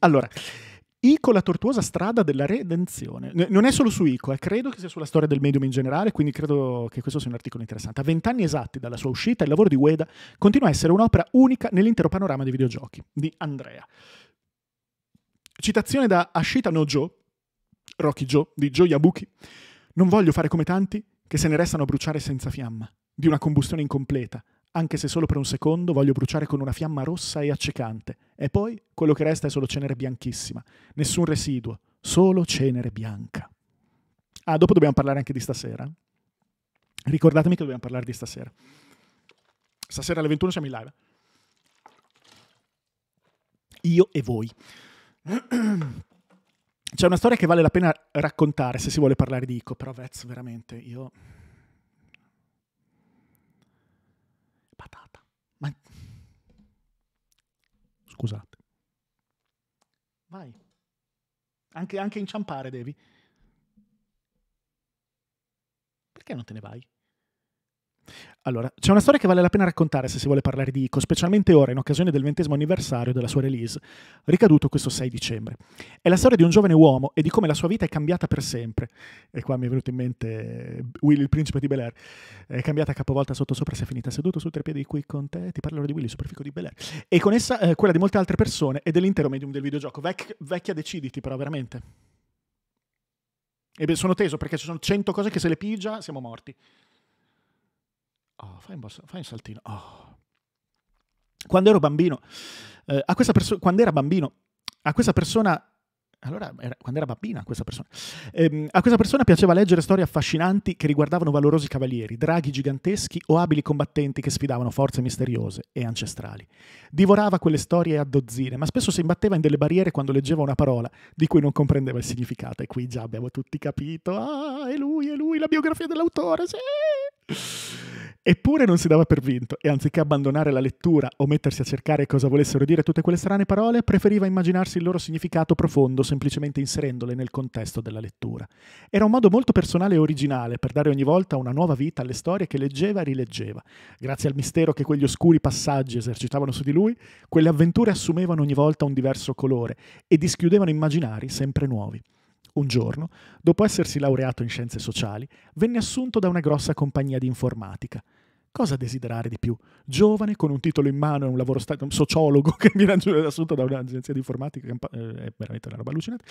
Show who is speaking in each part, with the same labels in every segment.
Speaker 1: Allora, ICO, la tortuosa strada della redenzione. Non è solo su ICO, credo che sia sulla storia del medium in generale, quindi credo che questo sia un articolo interessante. A 20 anni esatti dalla sua uscita, il lavoro di Ueda continua a essere un'opera unica nell'intero panorama dei videogiochi, di Andrea. Citazione da Ashita no Joe, Rocky Joe, di Joe Yabuki. Non voglio fare come tanti che se ne restano a bruciare senza fiamma, di una combustione incompleta, anche se solo per un secondo voglio bruciare con una fiamma rossa e accecante, e poi quello che resta è solo cenere bianchissima, nessun residuo, solo cenere bianca. Ah, dopo dobbiamo parlare anche di stasera. Ricordatemi che dobbiamo parlare di stasera. Stasera alle 21 siamo in live. Io e voi. C'è una storia che vale la pena raccontare se si vuole parlare di ICO, però Vez, veramente, io... Patata. Ma... Scusate. Vai. Anche inciampare devi. Perché non te ne vai? Allora, c'è una storia che vale la pena raccontare se si vuole parlare di ICO, specialmente ora in occasione del 20° anniversario della sua release, ricaduto questo 6 dicembre. È la storia di un giovane uomo e di come la sua vita è cambiata per sempre. E qua mi è venuto in mente Willy il principe di Bel-Air. È cambiata capovolta sotto sopra, si è finita seduto su 3 piedi qui con te, ti parlerò di Willy, superfico di Bel-Air. E con essa quella di molte altre persone e dell'intero medium del videogioco. Vecchia deciditi però, veramente. E beh, sono teso perché ci sono 100 cose che se le pigia siamo morti. Oh, fai un saltino. Oh. Quando ero bambino, quando era bambino, a questa persona... Allora, quando era bambina questa persona. A questa persona piaceva leggere storie affascinanti che riguardavano valorosi cavalieri, draghi giganteschi o abili combattenti che sfidavano forze misteriose e ancestrali. Divorava quelle storie a dozzine, ma spesso si imbatteva in delle barriere quando leggeva una parola di cui non comprendeva il significato. E qui già abbiamo tutti capito. Ah, è lui, la biografia dell'autore, sì! Eppure non si dava per vinto e anziché abbandonare la lettura o mettersi a cercare cosa volessero dire tutte quelle strane parole, preferiva immaginarsi il loro significato profondo semplicemente inserendole nel contesto della lettura. Era un modo molto personale e originale per dare ogni volta una nuova vita alle storie che leggeva e rileggeva. Grazie al mistero che quegli oscuri passaggi esercitavano su di lui, quelle avventure assumevano ogni volta un diverso colore e dischiudevano immaginari sempre nuovi. Un giorno, dopo essersi laureato in scienze sociali, venne assunto da una grossa compagnia di informatica. Cosa desiderare di più? Giovane, con un titolo in mano e un lavoro stabile, un sociologo che viene assunto da un'agenzia di informatica, che è veramente una roba allucinante,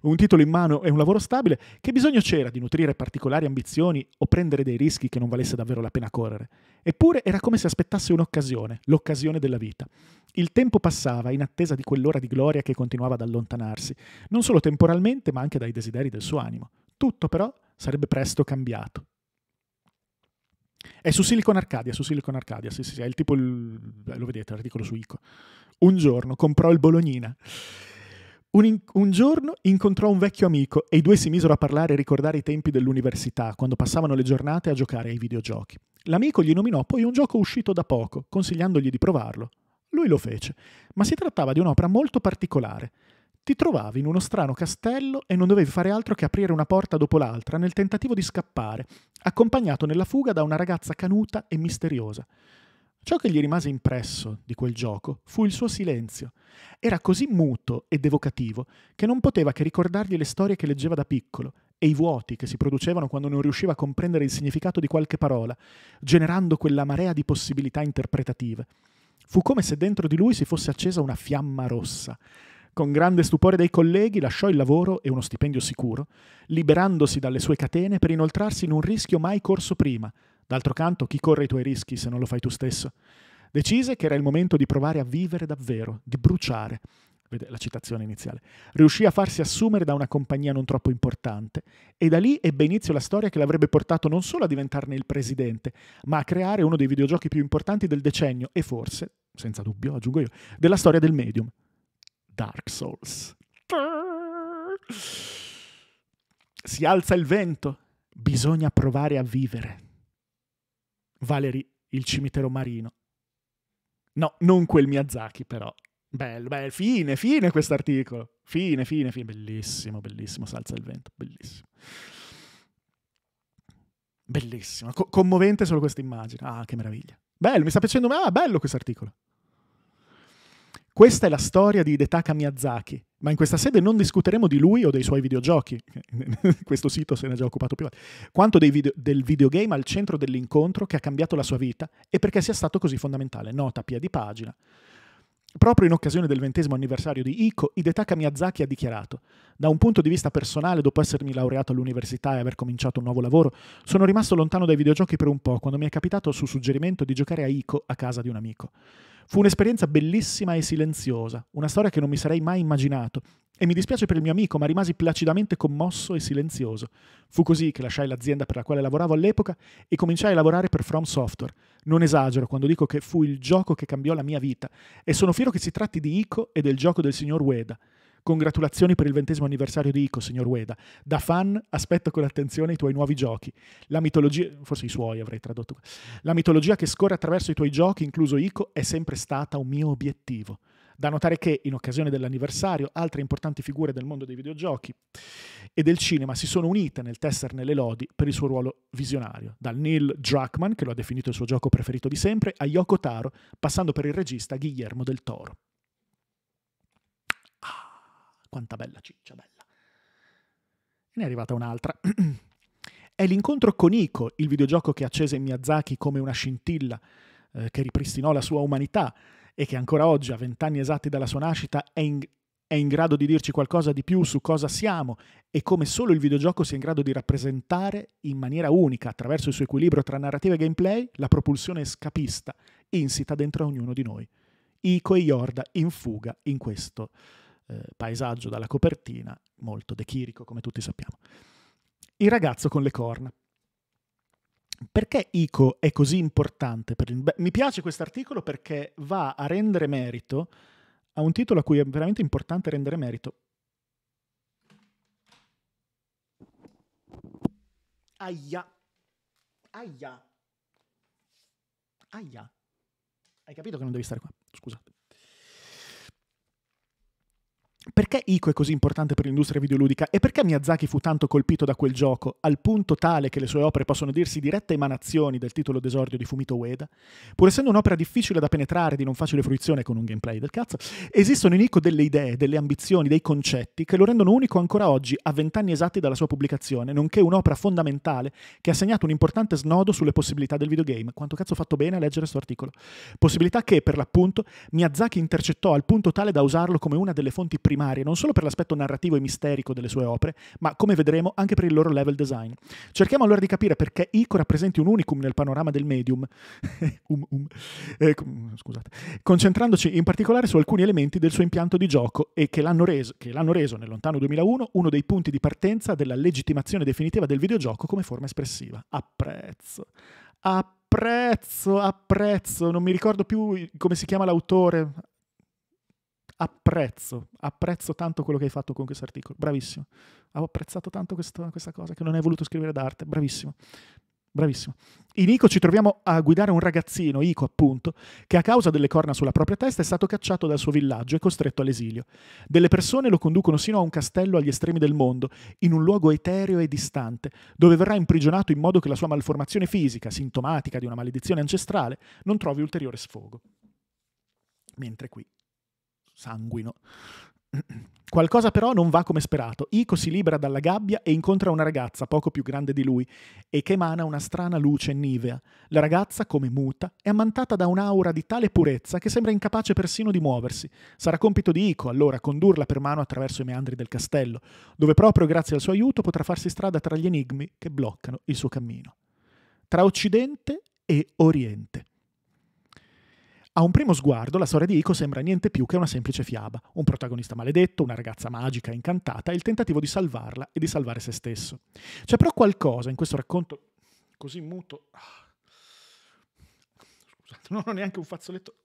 Speaker 1: un titolo in mano e un lavoro stabile, che bisogno c'era di nutrire particolari ambizioni o prendere dei rischi che non valesse davvero la pena correre? Eppure era come se aspettasse un'occasione, l'occasione della vita. Il tempo passava in attesa di quell'ora di gloria che continuava ad allontanarsi, non solo temporalmente ma anche dai desideri del suo animo. Tutto però sarebbe presto cambiato. È su Silicon Arcadia, sì, è il tipo, lo vedete, l'articolo su ICO. Un giorno comprò il Bolognina. Un giorno incontrò un vecchio amico e i due si misero a parlare e ricordare i tempi dell'università, quando passavano le giornate a giocare ai videogiochi. L'amico gli nominò poi un gioco uscito da poco, consigliandogli di provarlo. Lui lo fece, ma si trattava di un'opera molto particolare. Ti trovavi in uno strano castello e non dovevi fare altro che aprire una porta dopo l'altra nel tentativo di scappare, accompagnato nella fuga da una ragazza canuta e misteriosa. Ciò che gli rimase impresso di quel gioco fu il suo silenzio. Era così muto ed evocativo che non poteva che ricordargli le storie che leggeva da piccolo e i vuoti che si producevano quando non riusciva a comprendere il significato di qualche parola, generando quella marea di possibilità interpretative. Fu come se dentro di lui si fosse accesa una fiamma rossa. Con grande stupore dei colleghi lasciò il lavoro e uno stipendio sicuro, liberandosi dalle sue catene per inoltrarsi in un rischio mai corso prima. D'altro canto, chi corre i tuoi rischi se non lo fai tu stesso? Decise che era il momento di provare a vivere davvero, di bruciare. Vede la citazione iniziale. Riuscì a farsi assumere da una compagnia non troppo importante e da lì ebbe inizio la storia che l'avrebbe portato non solo a diventarne il presidente, ma a creare uno dei videogiochi più importanti del decennio e forse, senza dubbio, aggiungo io, della storia del medium. Dark Souls. Si alza il vento, bisogna provare a vivere. Valerie, il cimitero marino. No, non quel Miyazaki però. Bello, fine quest'articolo. Fine. Bellissimo, si alza il vento, bellissimo. Bellissimo, commovente solo questa immagine. Ah, che meraviglia. Bello, mi sta piacendo. Ah, bello quest'articolo. Questa è la storia di Hidetaka Miyazaki, ma in questa sede non discuteremo di lui o dei suoi videogiochi, questo sito se ne è già occupato più volte, quanto del videogame al centro dell'incontro che ha cambiato la sua vita e perché sia stato così fondamentale. Nota a piedi pagina. Proprio in occasione del 20° anniversario di ICO, Hidetaka Miyazaki ha dichiarato: da un punto di vista personale, dopo essermi laureato all'università e aver cominciato un nuovo lavoro, sono rimasto lontano dai videogiochi per un po', quando mi è capitato su suggerimento di giocare a ICO a casa di un amico. Fu un'esperienza bellissima e silenziosa, una storia che non mi sarei mai immaginato, e mi dispiace per il mio amico, ma rimasi placidamente commosso e silenzioso. Fu così che lasciai l'azienda per la quale lavoravo all'epoca e cominciai a lavorare per From Software. Non esagero quando dico che fu il gioco che cambiò la mia vita, e sono fiero che si tratti di ICO e del gioco del signor Ueda. Congratulazioni per il 20° anniversario di ICO, signor Ueda. Da fan aspetto con attenzione i tuoi nuovi giochi. La mitologia, forse i suoi avrei tradotto. La mitologia che scorre attraverso i tuoi giochi, incluso ICO, è sempre stata un mio obiettivo. Da notare che, in occasione dell'anniversario, altre importanti figure del mondo dei videogiochi e del cinema si sono unite nel tesserne le lodi per il suo ruolo visionario, dal Neil Druckmann, che lo ha definito il suo gioco preferito di sempre, a Yoko Taro, passando per il regista Guillermo del Toro. Ah, quanta bella ciccia, bella. E ne è arrivata un'altra. È l'incontro con Ico, il videogioco che accese in Miyazaki come una scintilla che ripristinò la sua umanità e che ancora oggi, a 20 anni esatti dalla sua nascita, è in grado di dirci qualcosa di più su cosa siamo e come solo il videogioco sia in grado di rappresentare in maniera unica, attraverso il suo equilibrio tra narrativa e gameplay, la propulsione scapista insita dentro a ognuno di noi. Ico e Yorda in fuga in questo paesaggio dalla copertina, molto de Chirico, come tutti sappiamo. Il ragazzo con le corna. Perché ICO è così importante? Mi piace questo articolo perché va a rendere merito a un titolo a cui è veramente importante rendere merito. Aia. Aia. Aia. Hai capito che non devi stare qua? Scusate. Perché ICO è così importante per l'industria videoludica e perché Miyazaki fu tanto colpito da quel gioco, al punto tale che le sue opere possono dirsi dirette emanazioni del titolo d'esordio di Fumito Ueda? Pur essendo un'opera difficile da penetrare, di non facile fruizione con un gameplay del cazzo, esistono in ICO delle idee, delle ambizioni, dei concetti che lo rendono unico ancora oggi, a 20 anni esatti dalla sua pubblicazione, nonché un'opera fondamentale che ha segnato un importante snodo sulle possibilità del videogame. Quanto cazzo ho fatto bene a leggere questo articolo? Possibilità che, per l'appunto, Miyazaki intercettò al punto tale da usarlo come una delle fonti primarie, non solo per l'aspetto narrativo e misterico delle sue opere, ma, come vedremo, anche per il loro level design. Cerchiamo allora di capire perché ICO rappresenti un unicum nel panorama del medium, scusate, concentrandoci in particolare su alcuni elementi del suo impianto di gioco e che l'hanno reso nel lontano 2001 uno dei punti di partenza della legittimazione definitiva del videogioco come forma espressiva. Apprezzo, non mi ricordo più come si chiama l'autore. Apprezzo tanto quello che hai fatto con questo articolo, bravissimo. Ho apprezzato tanto questa cosa che non hai voluto scrivere d'arte, bravissimo. Bravissimo. In ICO ci troviamo a guidare un ragazzino, ICO appunto, che a causa delle corna sulla propria testa è stato cacciato dal suo villaggio e costretto all'esilio. Delle persone lo conducono sino a un castello agli estremi del mondo, in un luogo etereo e distante, dove verrà imprigionato in modo che la sua malformazione fisica, sintomatica di una maledizione ancestrale, non trovi ulteriore sfogo. Mentre qui sanguino. Qualcosa però non va come sperato. Ico si libera dalla gabbia e incontra una ragazza poco più grande di lui e che emana una strana luce nivea. La ragazza, come muta, è ammantata da un'aura di tale purezza che sembra incapace persino di muoversi. Sarà compito di Ico, allora, condurla per mano attraverso i meandri del castello, dove proprio grazie al suo aiuto potrà farsi strada tra gli enigmi che bloccano il suo cammino. Tra Occidente e Oriente. A un primo sguardo la storia di Ico sembra niente più che una semplice fiaba, un protagonista maledetto, una ragazza magica e incantata e il tentativo di salvarla e di salvare se stesso. C'è però qualcosa in questo racconto così muto. Scusate, non ho neanche un fazzoletto.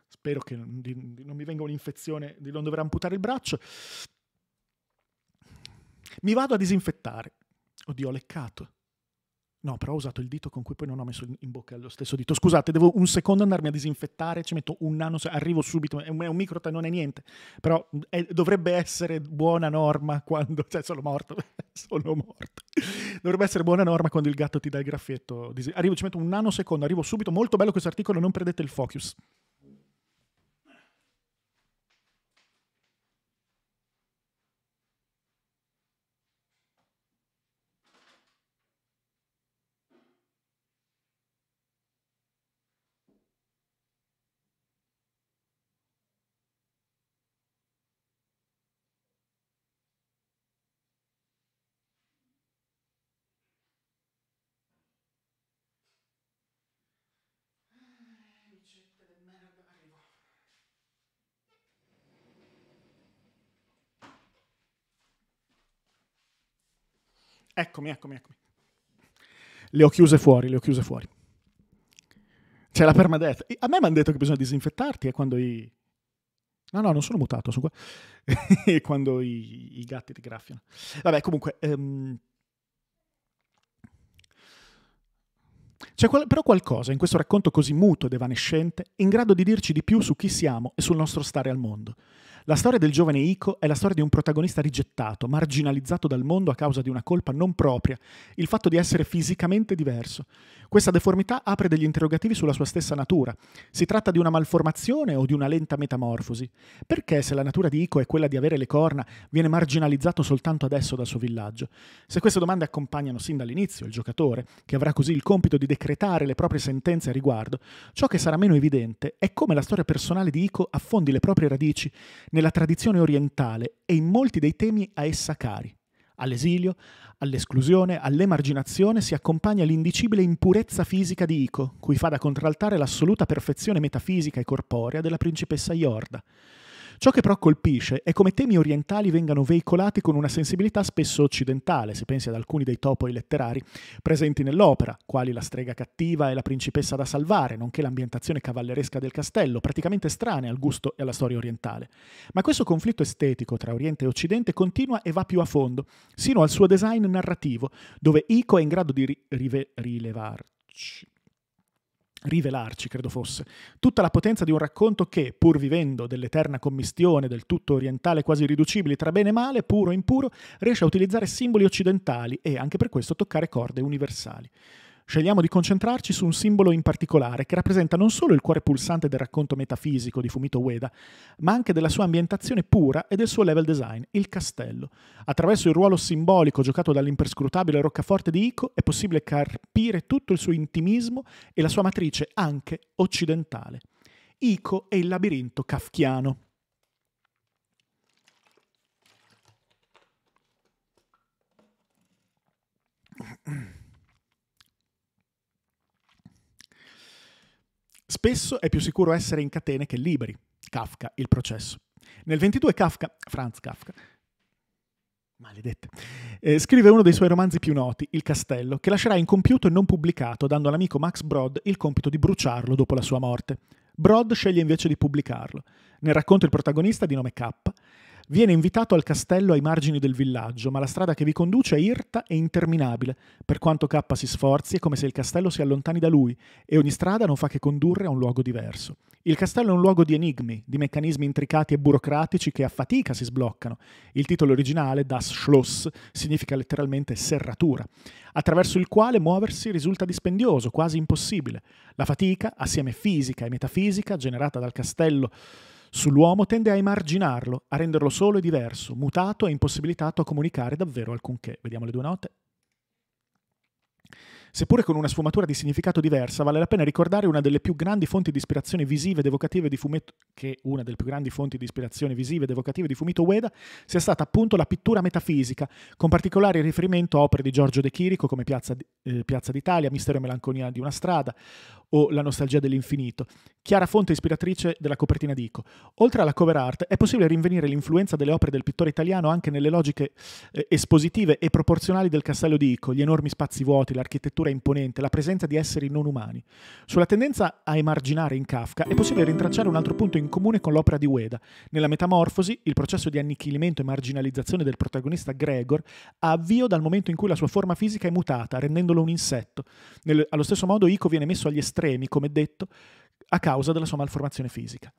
Speaker 1: Spero che non mi venga un'infezione, di non dover amputare il braccio. Mi vado a disinfettare. Oddio, ho leccato. No, però ho usato il dito con cui poi non ho messo in bocca lo stesso dito. Scusate, devo un secondo andarmi a disinfettare, ci metto un nano, arrivo subito, è un micro, non è niente. Però dovrebbe essere buona norma quando... Cioè, sono morto. Dovrebbe essere buona norma quando il gatto ti dà il graffietto. Arrivo, ci metto un nanosecondo, arrivo subito. Molto bello questo articolo, non perdete il focus. Eccomi. Le ho chiuse fuori. C'è la permadeath. A me mi hanno detto che bisogna disinfettarti e quando No, non sono mutato, sono qua. Quando i gatti ti graffiano. Vabbè, comunque... C'è però qualcosa in questo racconto così muto ed evanescente in grado di dirci di più su chi siamo e sul nostro stare al mondo. La storia del giovane Ico è la storia di un protagonista rigettato, marginalizzato dal mondo a causa di una colpa non propria, il fatto di essere fisicamente diverso. Questa deformità apre degli interrogativi sulla sua stessa natura. Si tratta di una malformazione o di una lenta metamorfosi? Perché, se la natura di Ico è quella di avere le corna, viene marginalizzato soltanto adesso dal suo villaggio? Se queste domande accompagnano sin dall'inizio il giocatore, che avrà così il compito di decretare le proprie sentenze a riguardo, ciò che sarà meno evidente è come la storia personale di Ico affondi le proprie radici nella tradizione orientale e in molti dei temi a essa cari. All'esilio, all'esclusione, all'emarginazione si accompagna l'indicibile impurezza fisica di Ico, cui fa da contraltare l'assoluta perfezione metafisica e corporea della principessa Iorda. Ciò che però colpisce è come temi orientali vengano veicolati con una sensibilità spesso occidentale, si pensi ad alcuni dei topoi letterari presenti nell'opera, quali la strega cattiva e la principessa da salvare, nonché l'ambientazione cavalleresca del castello, praticamente estranea al gusto e alla storia orientale. Ma questo conflitto estetico tra Oriente e Occidente continua e va più a fondo, sino al suo design narrativo, dove Ico è in grado di rivelarci, credo fosse, tutta la potenza di un racconto che, pur vivendo dell'eterna commistione del tutto orientale quasi irriducibili tra bene e male, puro e impuro, riesce a utilizzare simboli occidentali e, anche per questo, toccare corde universali. Scegliamo di concentrarci su un simbolo in particolare che rappresenta non solo il cuore pulsante del racconto metafisico di Fumito Ueda, ma anche della sua ambientazione pura e del suo level design, il castello. Attraverso il ruolo simbolico giocato dall'imperscrutabile roccaforte di Ico è possibile carpire tutto il suo intimismo e la sua matrice anche occidentale. Ico è il labirinto kafkiano. Spesso è più sicuro essere in catene che liberi. Kafka, il processo. Nel 22 Franz Kafka, maledette, scrive uno dei suoi romanzi più noti, Il Castello, che lascerà incompiuto e non pubblicato, dando all'amico Max Brod il compito di bruciarlo dopo la sua morte. Brod sceglie invece di pubblicarlo. Nel racconto il protagonista, di nome K, viene invitato al castello ai margini del villaggio, ma la strada che vi conduce è irta e interminabile. Per quanto K si sforzi, è come se il castello si allontani da lui, e ogni strada non fa che condurre a un luogo diverso. Il castello è un luogo di enigmi, di meccanismi intricati e burocratici che a fatica si sbloccano. Il titolo originale, Das Schloss, significa letteralmente serratura, attraverso il quale muoversi risulta dispendioso, quasi impossibile. La fatica, assieme fisica e metafisica, generata dal castello sull'uomo, tende a emarginarlo, a renderlo solo e diverso, mutato e impossibilitato a comunicare davvero alcunché. Vediamo le due note. Seppure con una sfumatura di significato diversa, vale la pena ricordare una delle più grandi fonti di ispirazione visive ed evocative di Fumito Ueda sia stata appunto la pittura metafisica, con particolare riferimento a opere di Giorgio De Chirico come Piazza d'Italia, Mistero e melanconia di una strada o La nostalgia dell'infinito, chiara fonte ispiratrice della copertina di Ico. Oltre alla cover art, è possibile rinvenire l'influenza delle opere del pittore italiano anche nelle logiche espositive e proporzionali del castello di Ico, gli enormi spazi vuoti, l'architettura imponente, la presenza di esseri non umani. Sulla tendenza a emarginare in Kafka è possibile rintracciare un altro punto in comune con l'opera di Ueda. Nella Metamorfosi, il processo di annichilimento e marginalizzazione del protagonista Gregor ha avvio dal momento in cui la sua forma fisica è mutata, rendendolo un insetto. Allo stesso modo Ico viene messo agli estremi, come detto, a causa della sua malformazione fisica.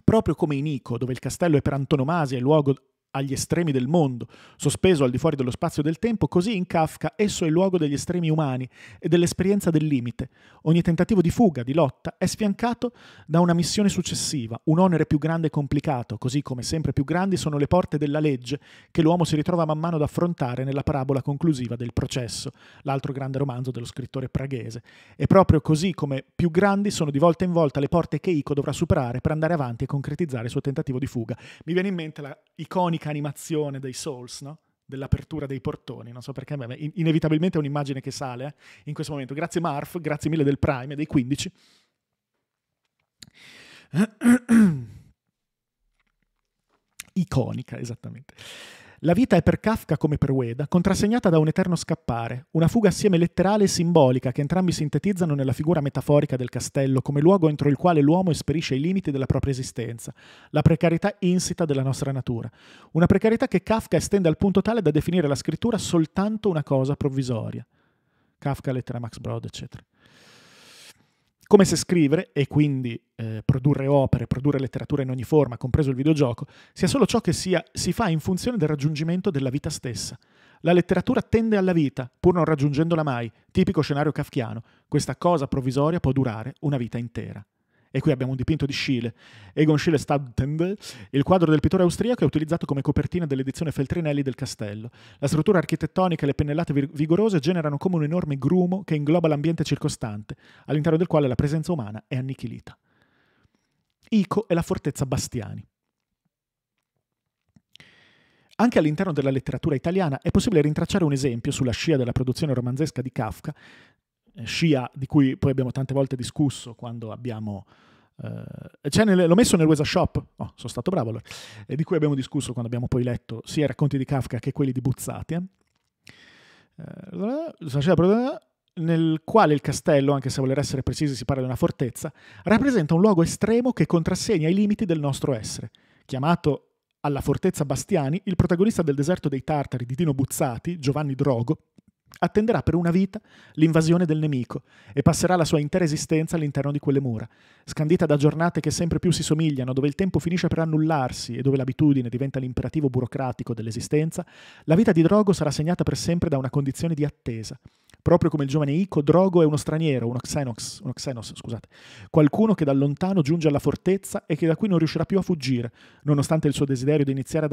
Speaker 1: Proprio come in Ico, dove il castello è per antonomasia il luogo agli estremi del mondo, sospeso al di fuori dello spazio e del tempo, così in Kafka esso è il luogo degli estremi umani e dell'esperienza del limite. Ogni tentativo di fuga, di lotta, è sfiancato da una missione successiva, un onere più grande e complicato, così come sempre più grandi sono le porte della legge che l'uomo si ritrova man mano ad affrontare nella parabola conclusiva del Processo, l'altro grande romanzo dello scrittore praghese. E proprio così come più grandi sono di volta in volta le porte che Ico dovrà superare per andare avanti e concretizzare il suo tentativo di fuga. Mi viene in mente la iconica animazione dei Souls, no? Dell'apertura dei portoni, non so perché, ma inevitabilmente è un'immagine che sale in questo momento. Grazie Marf, grazie mille del Prime e dei 15. Iconica, esattamente. La vita è per Kafka come per Ueda, contrassegnata da un eterno scappare, una fuga assieme letterale e simbolica che entrambi sintetizzano nella figura metaforica del castello come luogo entro il quale l'uomo esperisce i limiti della propria esistenza, la precarietà insita della nostra natura. Una precarietà che Kafka estende al punto tale da definire la scrittura soltanto una cosa provvisoria. Kafka, lettera Max Brod, eccetera. Come se scrivere, e quindi produrre opere, produrre letteratura in ogni forma, compreso il videogioco, sia solo ciò che si fa in funzione del raggiungimento della vita stessa. La letteratura tende alla vita, pur non raggiungendola mai, tipico scenario kafkiano. Questa cosa provvisoria può durare una vita intera. E qui abbiamo un dipinto di Schiele, Egon Schiele Stadtende, il quadro del pittore austriaco è utilizzato come copertina dell'edizione Feltrinelli del castello. La struttura architettonica e le pennellate vigorose generano come un enorme grumo che ingloba l'ambiente circostante, all'interno del quale la presenza umana è annichilita. ICO e la fortezza Bastiani. Anche all'interno della letteratura italiana è possibile rintracciare un esempio sulla scia della produzione romanzesca di Kafka, scia di cui poi abbiamo tante volte discusso quando abbiamo l'ho messo nel Wesa Shop, sono stato bravo allora, di cui abbiamo discusso quando abbiamo poi letto sia i racconti di Kafka che quelli di Buzzati, nel quale il castello, anche se a voler essere precisi si parla di una fortezza, rappresenta un luogo estremo che contrassegna i limiti del nostro essere. Chiamato alla fortezza Bastiani, il protagonista del deserto dei Tartari di Dino Buzzati, Giovanni Drogo, attenderà per una vita l'invasione del nemico e passerà la sua intera esistenza all'interno di quelle mura. Scandita da giornate che sempre più si somigliano, dove il tempo finisce per annullarsi e dove l'abitudine diventa l'imperativo burocratico dell'esistenza, la vita di Drogo sarà segnata per sempre da una condizione di attesa. Proprio come il giovane Ico, Drogo è uno straniero, uno xenos, qualcuno che da lontano giunge alla fortezza e che da qui non riuscirà più a fuggire, nonostante il suo desiderio di iniziale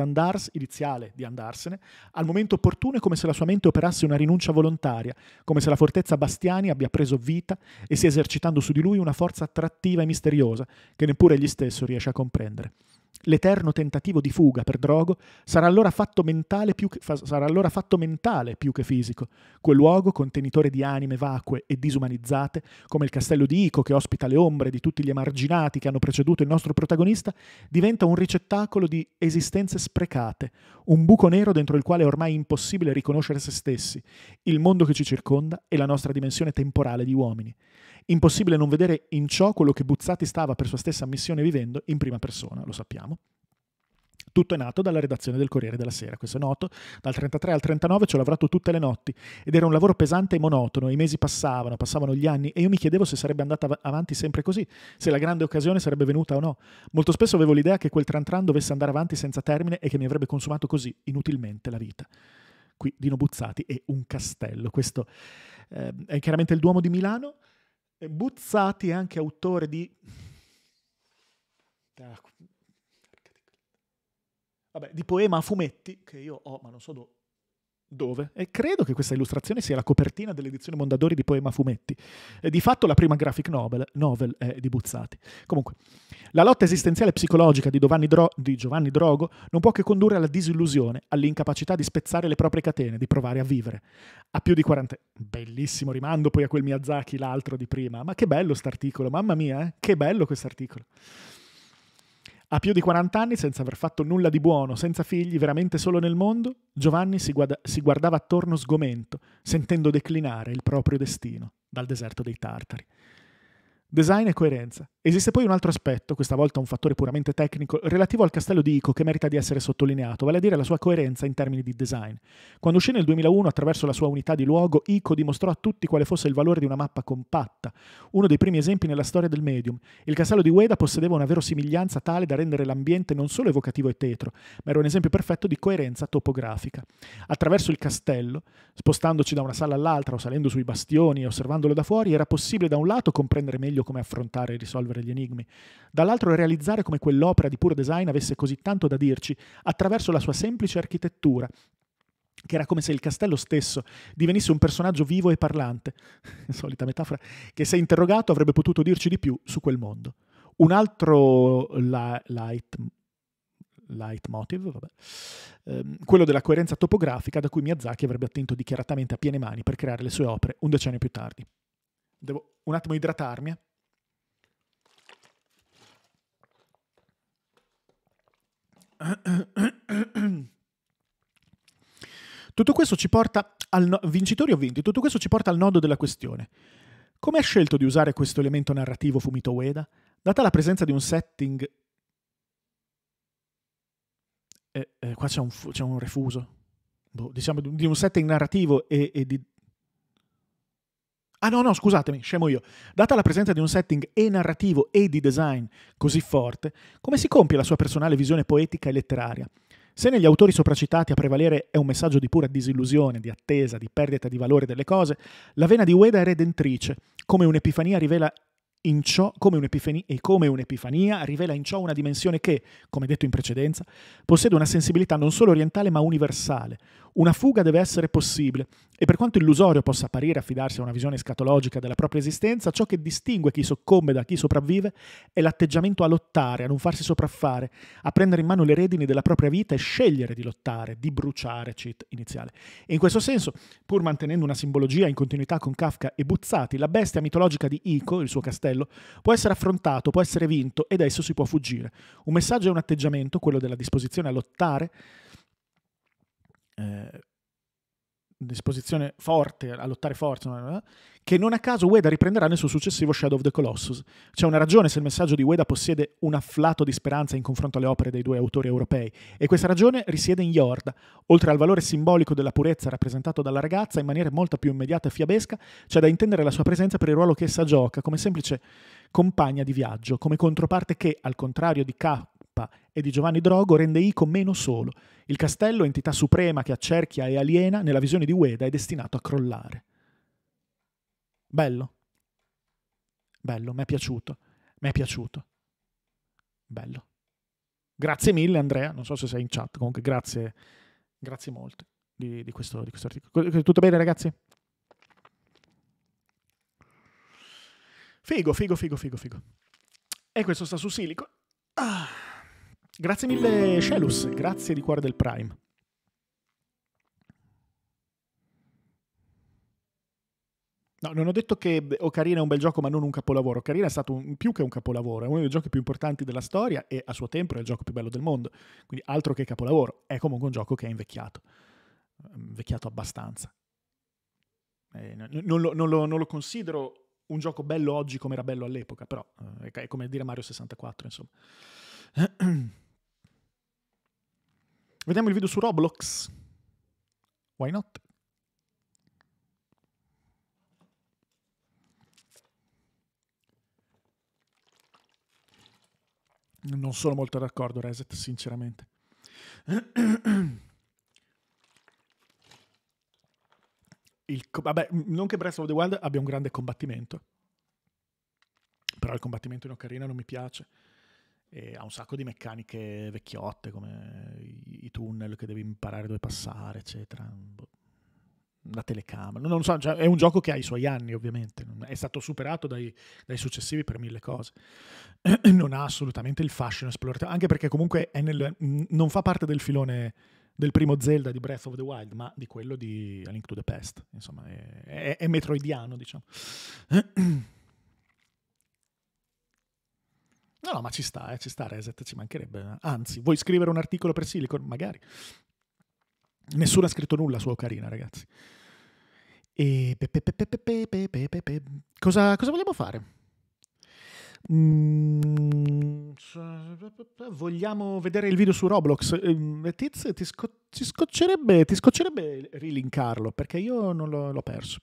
Speaker 1: di andarsene. Al momento opportuno è come se la sua mente operasse una rinuncia volontaria, come se la fortezza Bastiani abbia preso vita e stia esercitando su di lui una forza attrattiva e misteriosa che neppure egli stesso riesce a comprendere. L'eterno tentativo di fuga per Drogo sarà allora fatto mentale più che fisico. Quel luogo, contenitore di anime vacue e disumanizzate, come il castello di Ico che ospita le ombre di tutti gli emarginati che hanno preceduto il nostro protagonista, diventa un ricettacolo di esistenze sprecate, un buco nero dentro il quale è ormai impossibile riconoscere se stessi, il mondo che ci circonda e la nostra dimensione temporale di uomini. Impossibile non vedere in ciò quello che Buzzati stava per sua stessa missione vivendo in prima persona, lo sappiamo. Tutto è nato dalla redazione del Corriere della Sera, questo è noto, dal 33 al 39 ci ho lavorato tutte le notti ed era un lavoro pesante e monotono, i mesi passavano gli anni e io mi chiedevo se sarebbe andata avanti sempre così, se la grande occasione sarebbe venuta o no. Molto spesso avevo l'idea che quel tran tran dovesse andare avanti senza termine e che mi avrebbe consumato così, inutilmente, la vita. Qui Dino Buzzati e un castello, questo è chiaramente il Duomo di Milano. Buzzati è anche autore di poema a fumetti che io ho, ma non so dove, e credo che questa illustrazione sia la copertina dell'edizione Mondadori di Poema a fumetti. Di fatto la prima graphic novel è di Buzzati. Comunque, la lotta esistenziale e psicologica di Giovanni Drogo non può che condurre alla disillusione, all'incapacità di spezzare le proprie catene, di provare a vivere. A più di 40... Bellissimo rimando poi a quel Miyazaki, l'altro di prima. Ma che bello st'articolo, mamma mia, che bello quest'articolo. A più di 40 anni, senza aver fatto nulla di buono, senza figli, veramente solo nel mondo, Giovanni si guardava attorno sgomento, sentendo declinare il proprio destino dal deserto dei Tartari. Design e coerenza. Esiste poi un altro aspetto, questa volta un fattore puramente tecnico, relativo al castello di Ico che merita di essere sottolineato, vale a dire la sua coerenza in termini di design. Quando uscì nel 2001 attraverso la sua unità di luogo, Ico dimostrò a tutti quale fosse il valore di una mappa compatta, uno dei primi esempi nella storia del medium. Il castello di Ueda possedeva una verosimiglianza tale da rendere l'ambiente non solo evocativo e tetro, ma era un esempio perfetto di coerenza topografica. Attraverso il castello, spostandoci da una sala all'altra o salendo sui bastioni e osservandolo da fuori, era possibile da un lato comprendere meglio come affrontare e risolvere gli enigmi, dall'altro realizzare come quell'opera di puro design avesse così tanto da dirci attraverso la sua semplice architettura, che era come se il castello stesso divenisse un personaggio vivo e parlante, solita metafora, che se interrogato avrebbe potuto dirci di più su quel mondo. Un altro leitmotiv, quello della coerenza topografica da cui Miyazaki avrebbe attinto dichiaratamente a piene mani per creare le sue opere un decennio più tardi. Devo un attimo idratarmi. Tutto questo ci porta al vincitori o vinti, tutto questo ci porta al nodo della questione. Come ha scelto di usare questo elemento narrativo Fumito Ueda? Data la presenza di un setting... qua c'è un refuso. Diciamo di un setting narrativo e di... Ah no, scusatemi, scemo io. Data la presenza di un setting e narrativo e di design così forte, come si compie la sua personale visione poetica e letteraria? Se negli autori sopracitati a prevalere è un messaggio di pura disillusione, di attesa, di perdita di valore delle cose, la vena di Ueda è redentrice, come un'epifania rivela in ciò, come un'epifania rivela in ciò una dimensione che, come detto in precedenza, possiede una sensibilità non solo orientale ma universale. Una fuga deve essere possibile e per quanto illusorio possa apparire affidarsi a una visione escatologica della propria esistenza, ciò che distingue chi soccombe da chi sopravvive è l'atteggiamento a lottare, a non farsi sopraffare, a prendere in mano le redini della propria vita e scegliere di lottare, di bruciare, cheat iniziale. E in questo senso, pur mantenendo una simbologia in continuità con Kafka e Buzzati, la bestia mitologica di Ico, il suo castello, può essere affrontato, può essere vinto e da esso si può fuggire. Un messaggio e un atteggiamento, quello della disposizione a lottare, disposizione forte, a lottare forte, che non a caso Ueda riprenderà nel suo successivo Shadow of the Colossus. C'è una ragione se il messaggio di Ueda possiede un afflato di speranza in confronto alle opere dei due autori europei, e questa ragione risiede in Yorda. Oltre al valore simbolico della purezza rappresentato dalla ragazza, in maniera molto più immediata e fiabesca, c'è da intendere la sua presenza per il ruolo che essa gioca, come semplice compagna di viaggio, come controparte che, al contrario di K e di Giovanni Drogo, rende Ico meno solo. Il castello, entità suprema che accerchia e aliena, nella visione di Ueda è destinato a crollare. Bello? Bello, mi è piaciuto. Bello. Grazie mille Andrea, non so se sei in chat, comunque grazie molte di questo articolo. Tutto bene ragazzi? Figo. E questo sta su Silicon. Grazie mille Shelus, grazie di cuore del Prime. No, non ho detto che Ocarina è un bel gioco ma non un capolavoro. Ocarina è stato più che un capolavoro, è uno dei giochi più importanti della storia e a suo tempo è il gioco più bello del mondo, quindi altro che capolavoro, è comunque un gioco che è invecchiato abbastanza. Non lo considero un gioco bello oggi come era bello all'epoca, però è come dire Mario 64, insomma. Vediamo il video su Roblox. Why not? Non sono molto d'accordo, Reset, sinceramente. Vabbè, non che Breath of the Wild abbia un grande combattimento, però il combattimento in Ocarina non mi piace. E ha un sacco di meccaniche vecchiotte, come i tunnel che devi imparare dove passare, eccetera. La telecamera. Non so, cioè, è un gioco che ha i suoi anni, ovviamente. È stato superato dai successivi per mille cose. Non ha assolutamente il fascino esplorativo, anche perché comunque non fa parte del filone del primo Zelda di Breath of the Wild, ma di quello di A Link to the Past. Insomma, è metroidiano, diciamo. No, ma ci sta Reset, ci mancherebbe. Anzi, vuoi scrivere un articolo per Silicon? Magari. Nessuno ha scritto nulla su Ocarina, ragazzi. E cosa vogliamo fare? Vogliamo vedere il video su Roblox? Tiz, ti scoccerebbe rilinkarlo, perché io non l'ho perso.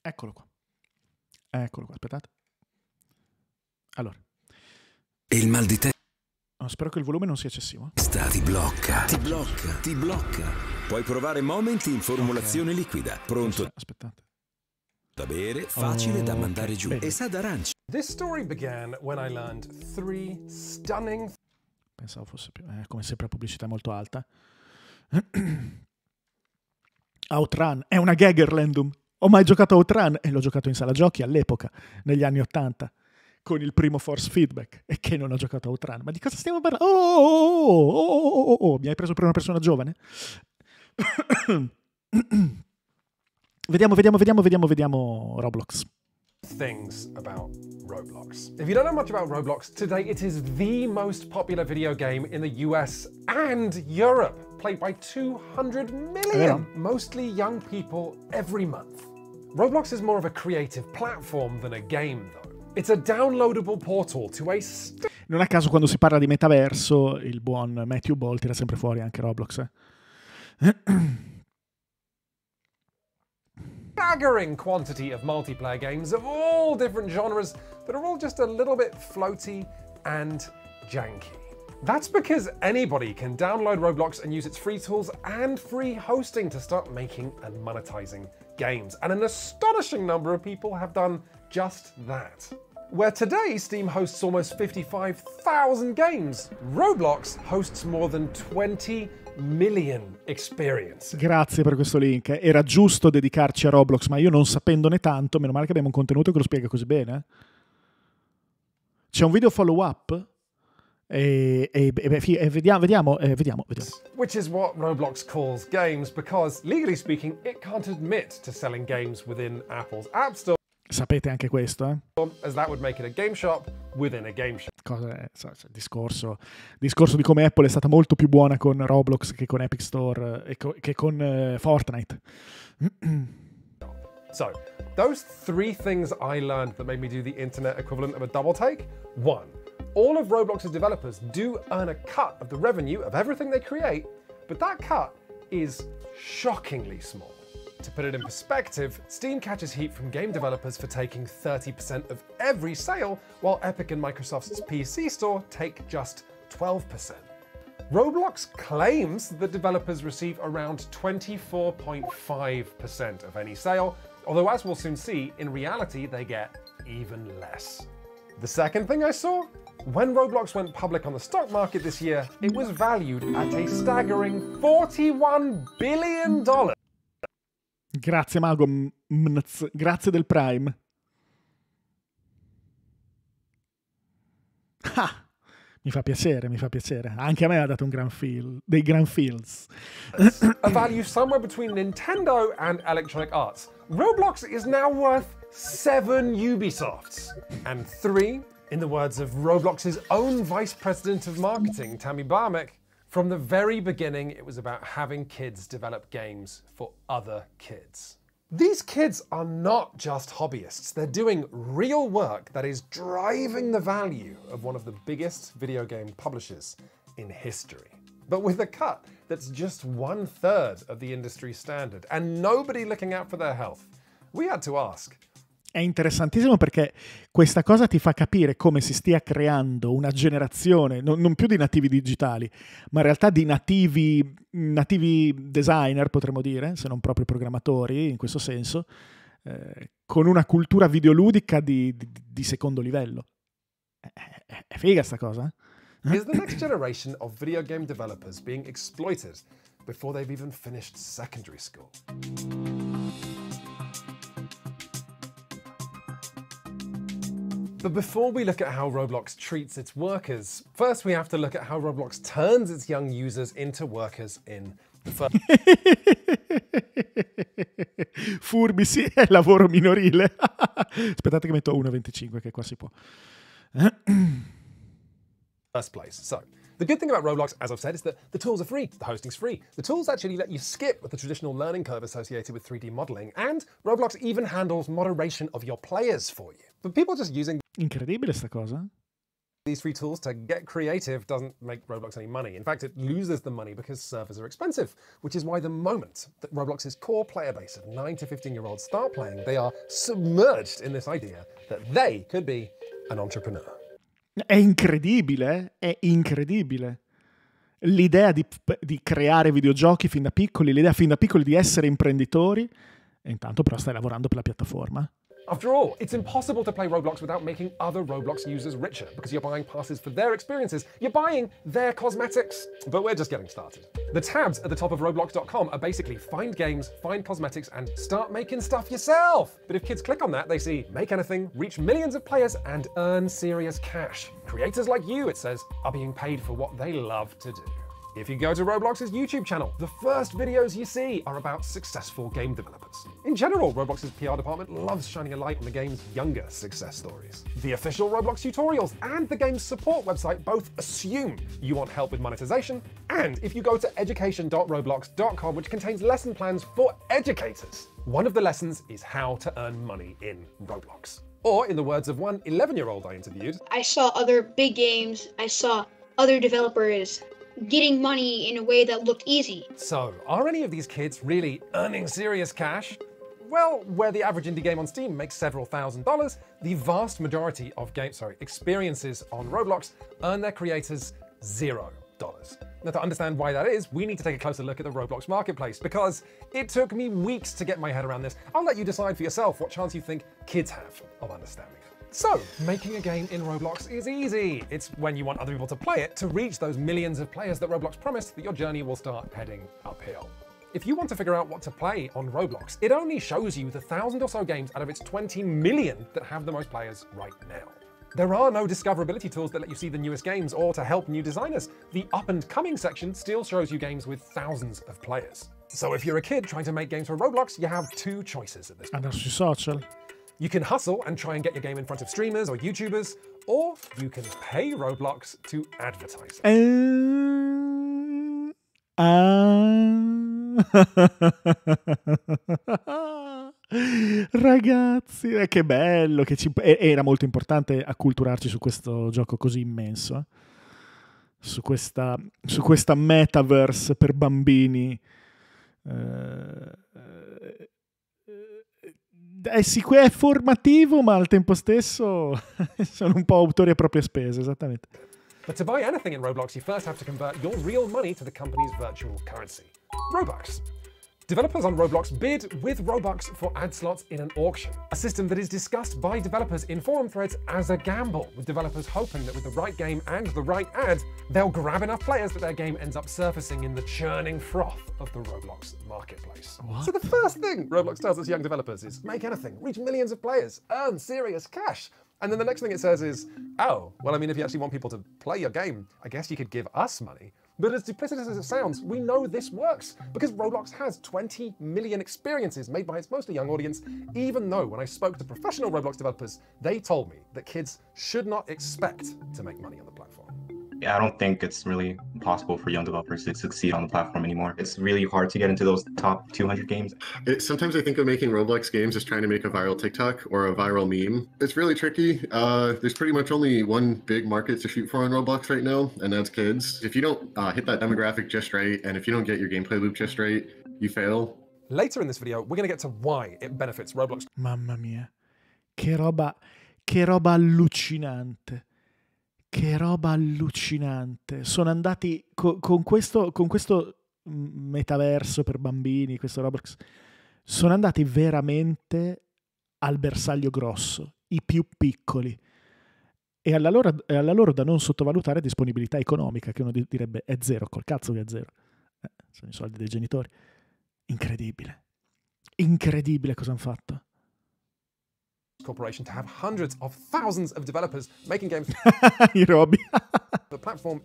Speaker 1: Eccolo qua, aspettate. Allora.
Speaker 2: Il mal di testa.
Speaker 1: Spero che il volume non sia eccessivo.
Speaker 2: Ti blocca. Puoi provare Momenti in formulazione liquida. Pronto?
Speaker 1: Aspettate.
Speaker 2: Da bere, facile da mandare giù.
Speaker 1: Bene.
Speaker 2: E sa d'arancia.
Speaker 3: This story began when I learned 3 stunning...
Speaker 1: Pensavo fosse più... come sempre pubblicità molto alta. Outrun è una Gaggerlandum. Ho mai giocato a Outrun e l'ho giocato in sala giochi all'epoca, negli anni 80. Con il primo force feedback, e che non ho giocato a Outrun. Ma di cosa stiamo parlando? Mi hai preso per una persona giovane? Vediamo Roblox.
Speaker 3: things about Roblox. If you don't know much about Roblox, today it is the most popular video game in the US and Europe. played by 200 million, mostly young people every month. Roblox is more of a creative platform than a game, though. It's a downloadable portal to a
Speaker 1: Non a caso quando si parla di metaverso, il buon Matthew Ball tira sempre fuori anche Roblox.
Speaker 3: staggering quantity of multiplayer games of all different genres that are all just a little bit floaty and janky. That's because anybody can download Roblox and use its free tools and free hosting to start making and monetizing games. And an astonishing number of people have done just that. Where today Steam hosts almost 55,000 games, Roblox hosts more than 20 million experiences.
Speaker 1: Grazie per questo link. Era giusto dedicarci a Roblox, ma io non sapendone tanto, meno male che abbiamo un contenuto che lo spiega così bene. C'è un video follow up e vediamo.
Speaker 3: Which is what Roblox calls games because, legally speaking, it can't admit to selling games within Apple's App Store.
Speaker 1: Sapete anche questo,
Speaker 3: as that would make it a game shop within a game shop.
Speaker 1: Discorso di come Apple è stata molto più buona con Roblox che con Epic Store e che con Fortnite.
Speaker 3: So, those three things I learned that made me do the internet equivalent of a double take. 1. All of Roblox's developers do earn a cut of the revenue of everything they create, but that cut is shockingly small. To put it in perspective, Steam catches heat from game developers for taking 30% of every sale, while Epic and Microsoft's PC store take just 12%. Roblox claims that developers receive around 24.5% of any sale, although as we'll soon see, in reality they get even less. The second thing I saw? When Roblox went public on the stock market this year, it was valued at a staggering $41 billion.
Speaker 1: Grazie Mago, grazie del Prime. Ah, mi fa piacere. Anche a me ha dato dei gran feels.
Speaker 3: A value somewhere between Nintendo and Electronic Arts. Roblox is now worth 7 Ubisofts. And 3, in the words of Roblox's own Vice President of Marketing, Tammy Barmick, from the very beginning, it was about having kids develop games for other kids. These kids are not just hobbyists. They're doing real work that is driving the value of one of the biggest video game publishers in history. But with a cut that's just 1/3 of the industry standard and nobody looking out for their health, we had to ask.
Speaker 1: È interessantissimo perché questa cosa ti fa capire come si stia creando una generazione, non più di nativi digitali, ma in realtà di nativi designer, potremmo dire, se non proprio programmatori, in questo senso, con una cultura videoludica di secondo livello. È figa sta cosa?
Speaker 3: Is the next generation of video game developers being exploited before they've even finished secondary school? But before we look at how Roblox treats its workers, first we have to look at how Roblox turns its young users into workers in the first
Speaker 1: Furbi, sì, è lavoro minorile. Aspettate che metto 1.25 che qua si può.
Speaker 3: First place. So, the good thing about Roblox, as I've said, is that the tools are free, the hosting's free. The tools actually let you skip the traditional learning curve associated with 3D modeling, and Roblox even handles moderation of your players for you. But people just using
Speaker 1: Incredibile sta cosa.
Speaker 3: these free tools to get creative doesn't make Roblox any money. In fact, it loses the money because servers are expensive, which is why the moment that Roblox's core player base of 9 to 15-year-olds start playing, they are submerged in this idea that they could be an entrepreneur.
Speaker 1: È incredibile. L'idea di creare videogiochi fin da piccoli, l'idea fin da piccoli di essere imprenditori, e intanto però stai lavorando per la piattaforma.
Speaker 3: After all, it's impossible to play Roblox without making other Roblox users richer, because you're buying passes for their experiences, you're buying their cosmetics. But we're just getting started. The tabs at the top of Roblox.com are basically find games, find cosmetics, and start making stuff yourself. But if kids click on that, they see make anything, reach millions of players, and earn serious cash. Creators like you, it says, are being paid for what they love to do. If you go to Roblox's YouTube channel, the first videos you see are about successful game developers. In general, Roblox's PR department loves shining a light on the game's younger success stories. The official Roblox tutorials and the game's support website both assume you want help with monetization, and if you go to education.roblox.com, which contains lesson plans for educators, one of the lessons is how to earn money in Roblox. Or, in the words of one 11-year-old I interviewed,
Speaker 4: I saw other big games, I saw other developers getting money in a way that looked easy.
Speaker 3: So, are any of these kids really earning serious cash? Well, where the average indie game on Steam makes several $1,000s, the vast majority of experiences on Roblox earn their creators $0. Now, to understand why that is, we need to take a closer look at the Roblox marketplace, because it took me weeks to get my head around this. I'll let you decide for yourself what chance you think kids have of understanding it. So, making a game in Roblox is easy. It's when you want other people to play it to reach those millions of players that Roblox promised that your journey will start heading uphill. If you want to figure out what to play on Roblox, it only shows you the 1,000 or so games out of its 20 million that have the most players right now. There are no discoverability tools that let you see the newest games or to help new designers. The up and coming section still shows you games with thousands of players. So if you're a kid trying to make games for Roblox, you have two choices at this point.
Speaker 1: Andare sui social.
Speaker 3: You can hustle and try and get your game in front of streamers or YouTubers, or you can pay Roblox to advertise.
Speaker 1: Ragazzi, che bello, che era molto importante acculturarci su questo gioco così immenso, su questa metaverse per bambini. È formativo, ma al tempo stesso sono un po' autori a proprie spese, esattamente.
Speaker 3: But to buy anything in Roblox, you first have to convert your real money to the company's virtual currency, Robux. Developers on Roblox bid with Robux for ad slots in an auction, a system that is discussed by developers in forum threads as a gamble, with developers hoping that with the right game and the right ad, they'll grab enough players that their game ends up surfacing in the churning froth of the Roblox marketplace.
Speaker 1: What?
Speaker 3: So the first thing Roblox tells its young developers is make anything, reach millions of players, earn serious cash. And then the next thing it says is, oh, well, I mean, if you actually want people to play your game, I guess you could give us money. But as duplicitous as it sounds, we know this works, because Roblox has 20 million experiences made by its mostly young audience, even though when I spoke to professional Roblox developers, they told me that kids should not expect to make money on the platform.
Speaker 5: I don't think it's really possible for young developers to succeed on the platform anymore. It's really hard to get into those top 200 games.
Speaker 6: Sometimes I think of making Roblox games as trying to make a viral TikTok or a viral meme. It's really tricky. There's pretty much only one big market to shoot for on Roblox right now, and that's kids. If you don't hit that demographic just right, and if you don't get your gameplay loop just right, you fail.
Speaker 3: Later in this video, we're going to get to why it benefits Roblox.
Speaker 1: Mamma mia, che roba allucinante. Che roba allucinante. Sono andati con questo metaverso per bambini, questo Roblox, sono andati veramente al bersaglio grosso, i più piccoli. E alla loro da non sottovalutare disponibilità economica, che uno direbbe è zero, col cazzo che è zero. Sono i soldi dei genitori. Incredibile. Incredibile cosa hanno fatto.
Speaker 3: Corporation to have hundreds of thousands of developers making games.
Speaker 1: I robi.
Speaker 3: The platform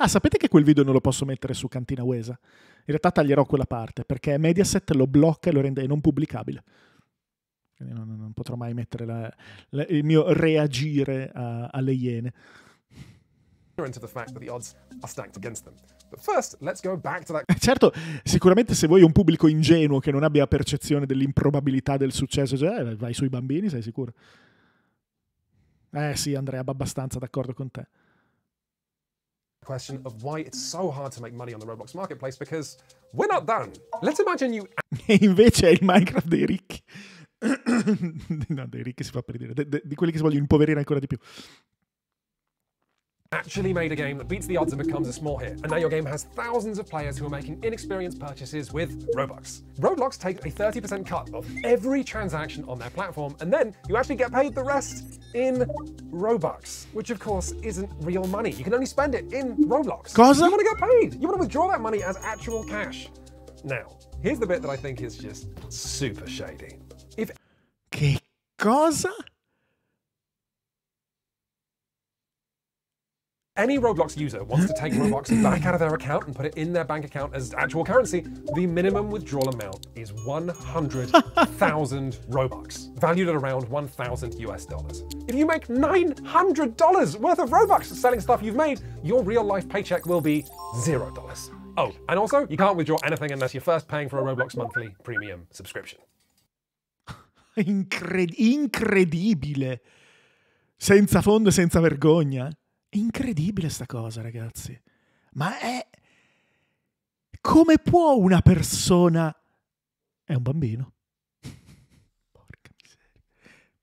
Speaker 1: sapete che quel video non lo posso mettere su Cantina Uesa? In realtà taglierò quella parte, perché Mediaset lo blocca e lo rende non pubblicabile. Quindi non potrò mai mettere il mio reagire alle iene.
Speaker 3: into the fact that the odds are stacked against them. But first, let's go back to that.
Speaker 1: Certo, sicuramente se vuoi un pubblico ingenuo che non abbia percezione dell'improbabilità del successo, cioè, vai sui bambini, sei sicuro? Sì, Andrea, abbastanza d'accordo con te.
Speaker 3: Question of why it's so hard to make money on the Roblox marketplace, because we're not done. Let's imagine you...
Speaker 1: E invece è il Minecraft dei ricchi. No, dei ricchi si fa per dire, di quelli che si vogliono impoverire ancora di più.
Speaker 3: Actually made a game that beats the odds and becomes a small hit, and now your game has thousands of players who are making inexperienced purchases with Robux. Roblox takes a 30% cut of every transaction on their platform, and then you actually get paid the rest in Robux, which of course isn't real money. You can only spend it in Roblox.
Speaker 1: Cosa?
Speaker 3: You want to get paid. You want to withdraw that money as actual cash. Now, here's the bit that I think is just super shady.
Speaker 1: Che cosa?
Speaker 3: any Roblox user wants to take Robux back out of their account and put it in their bank account as actual currency, the minimum withdrawal amount is 100,000 Robux, valued at around 1,000 US dollars. If you make $900 worth of Robux selling stuff you've made, your real life paycheck will be $0. Oh, and also, you can't withdraw anything unless you're first paying for a Roblox monthly premium subscription.
Speaker 1: Incredibile. Senza fondo e senza vergogna. Incredibile sta cosa, ragazzi. Ma è... Come può una persona... È un bambino. Porca miseria.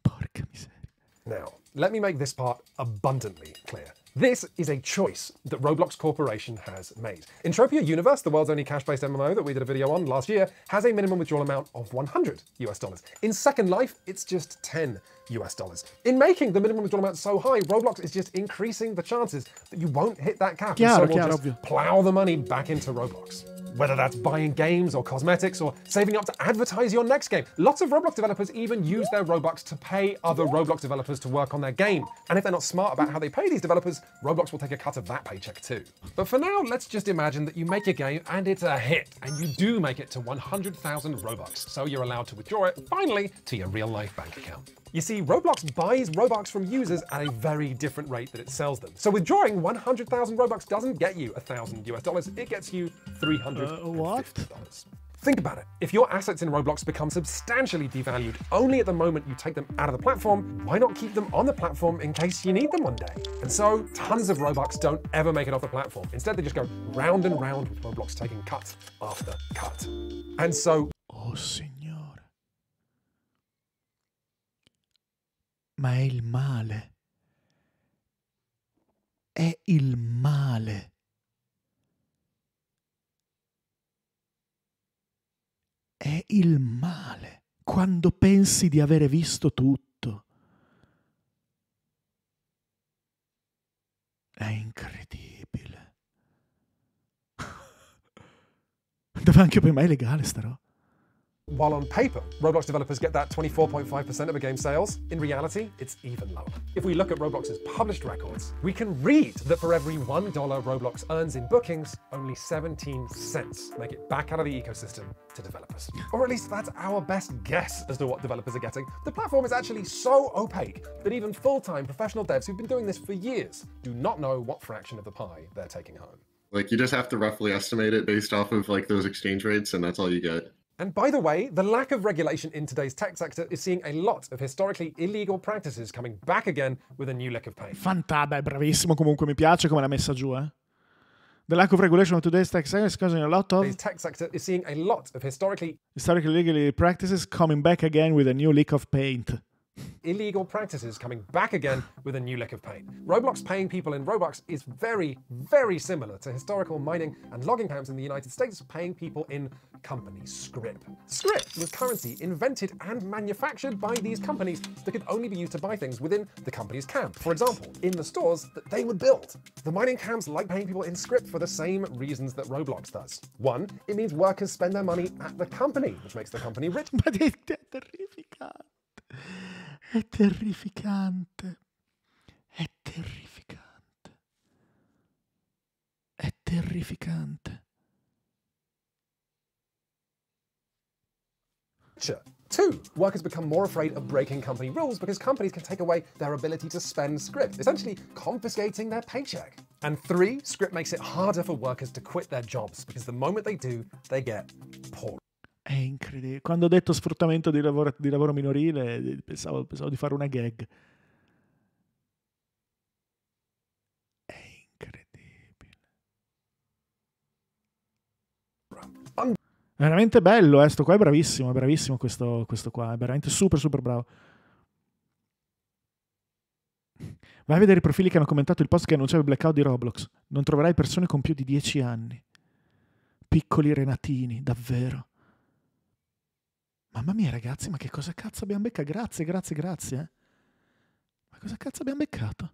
Speaker 1: Porca miseria.
Speaker 3: Now, let me make this part abundantly clear. This is a choice that Roblox Corporation has made. Entropia Universe, the world's only cash-based MMO that we did a video on last year, has a minimum withdrawal amount of 100 US dollars. In Second Life, it's just 10 US dollars. In making the minimum withdrawal amount so high, Roblox is just increasing the chances that you won't hit that cap, and so we'll just plow the money back into Roblox. Whether that's buying games or cosmetics or saving up to advertise your next game. Lots of Roblox developers even use their Robux to pay other Roblox developers to work on their game. And if they're not smart about how they pay these developers, Roblox will take a cut of that paycheck too. But for now, let's just imagine that you make a game and it's a hit, and you do make it to 100,000 Robux, so you're allowed to withdraw it, finally, to your real-life bank account. You see, Roblox buys Robux from users at a very different rate that it sells them. So withdrawing 100,000 Robux doesn't get you 1,000 US dollars, it gets you $350. Think about it. If your assets in Roblox become substantially devalued only at the moment you take them out of the platform, why not keep them on the platform in case you need them one day? And so, tons of Robux don't ever make it off the platform. Instead, they just go round and round with Roblox taking cut after cut. And so...
Speaker 1: Oh, signore. Ma è il male. È il male. È il male. Quando pensi di avere visto tutto. È incredibile. Dove anche per me è legale sta roba.
Speaker 3: While on paper, Roblox developers get that 24.5% of a game's sales, in reality, it's even lower. If we look at Roblox's published records, we can read that for every $1 Roblox earns in bookings, only 17 cents make it back out of the ecosystem to developers. Or at least that's our best guess as to what developers are getting. The platform is actually so opaque that even full-time professional devs who've been doing this for years do not know what fraction of the pie they're taking home.
Speaker 6: Like, you just have to roughly estimate it based off of like those exchange rates, and that's all you get.
Speaker 3: And by the way, the lack of regulation in today's tech sector is seeing a lot of historically illegal practices coming back again with a new lick of paint.
Speaker 1: Fantada, è bravissimo comunque, mi piace come l'ha messa giù, eh. The lack of regulation of today's tech sector is causing a lot of...
Speaker 3: Today's tech sector is seeing a lot of historically
Speaker 1: illegal practices coming back again with a new lick of paint.
Speaker 3: Illegal practices coming back again with a new lick of paint. Roblox paying people in Robux is very, very similar to historical mining and logging camps in the United States paying people in company scrip. Scrip was currency invented and manufactured by these companies that could only be used to buy things within the company's camp. For example, in the stores that they would build. The mining camps like paying people in scrip for the same reasons that Roblox does. One, it means workers spend their money at the company, which makes the company rich.
Speaker 1: Ma è terrificante. È terrificante. È terrificante. È terrificante.
Speaker 3: Two, workers become more afraid of breaking company rules because companies can take away their ability to spend scrip, essentially confiscating their paycheck. And three, scrip makes it harder for workers to quit their jobs because the moment they do, they get poor.
Speaker 1: È incredibile. Quando ho detto sfruttamento di lavoro minorile, pensavo di fare una gag. È incredibile. È veramente bello, sto qua è bravissimo questo qua, è veramente super super bravo. Vai a vedere i profili che hanno commentato il post che annunciava il blackout di Roblox. Non troverai persone con più di 10 anni. Piccoli renatini, davvero. Mamma mia ragazzi, ma che cosa cazzo abbiamo beccato? Grazie. Ma cosa cazzo abbiamo beccato?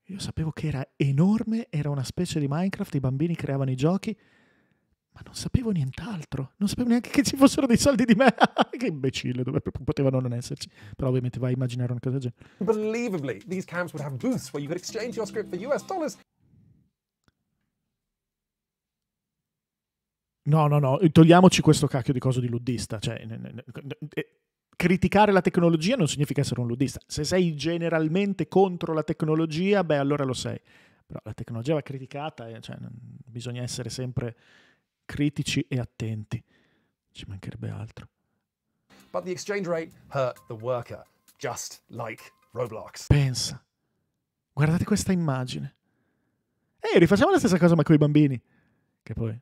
Speaker 1: Io sapevo che era enorme, era una specie di Minecraft, i bambini creavano i giochi. Ma non sapevo nient'altro. Non sapevo neanche che ci fossero dei soldi di me. Che imbecille, dove potevano non esserci. Però ovviamente vai a immaginare una cosa del genere.
Speaker 3: Unbelievably, these camps would have booths where you could exchange your script for US dollars.
Speaker 1: No, togliamoci questo cacchio di coso di luddista. Cioè, criticare la tecnologia non significa essere un luddista. Se sei generalmente contro la tecnologia, beh, allora lo sei. Però la tecnologia va criticata e cioè, bisogna essere sempre critici e attenti. Ci mancherebbe altro.
Speaker 3: But the exchange rate hurt the worker, just like Roblox.
Speaker 1: Pensa. Guardate questa immagine. Rifacciamo la stessa cosa ma con i bambini. Che poi...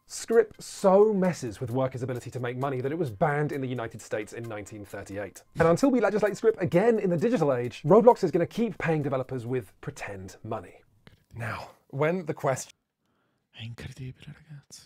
Speaker 3: Script so messes with workers' ability to make money that it was banned in the United States in 1938. And until we legislate script again in the digital age, Roblox is going to keep paying developers with pretend money. Now, when the question
Speaker 1: È incredibile, ragazzi.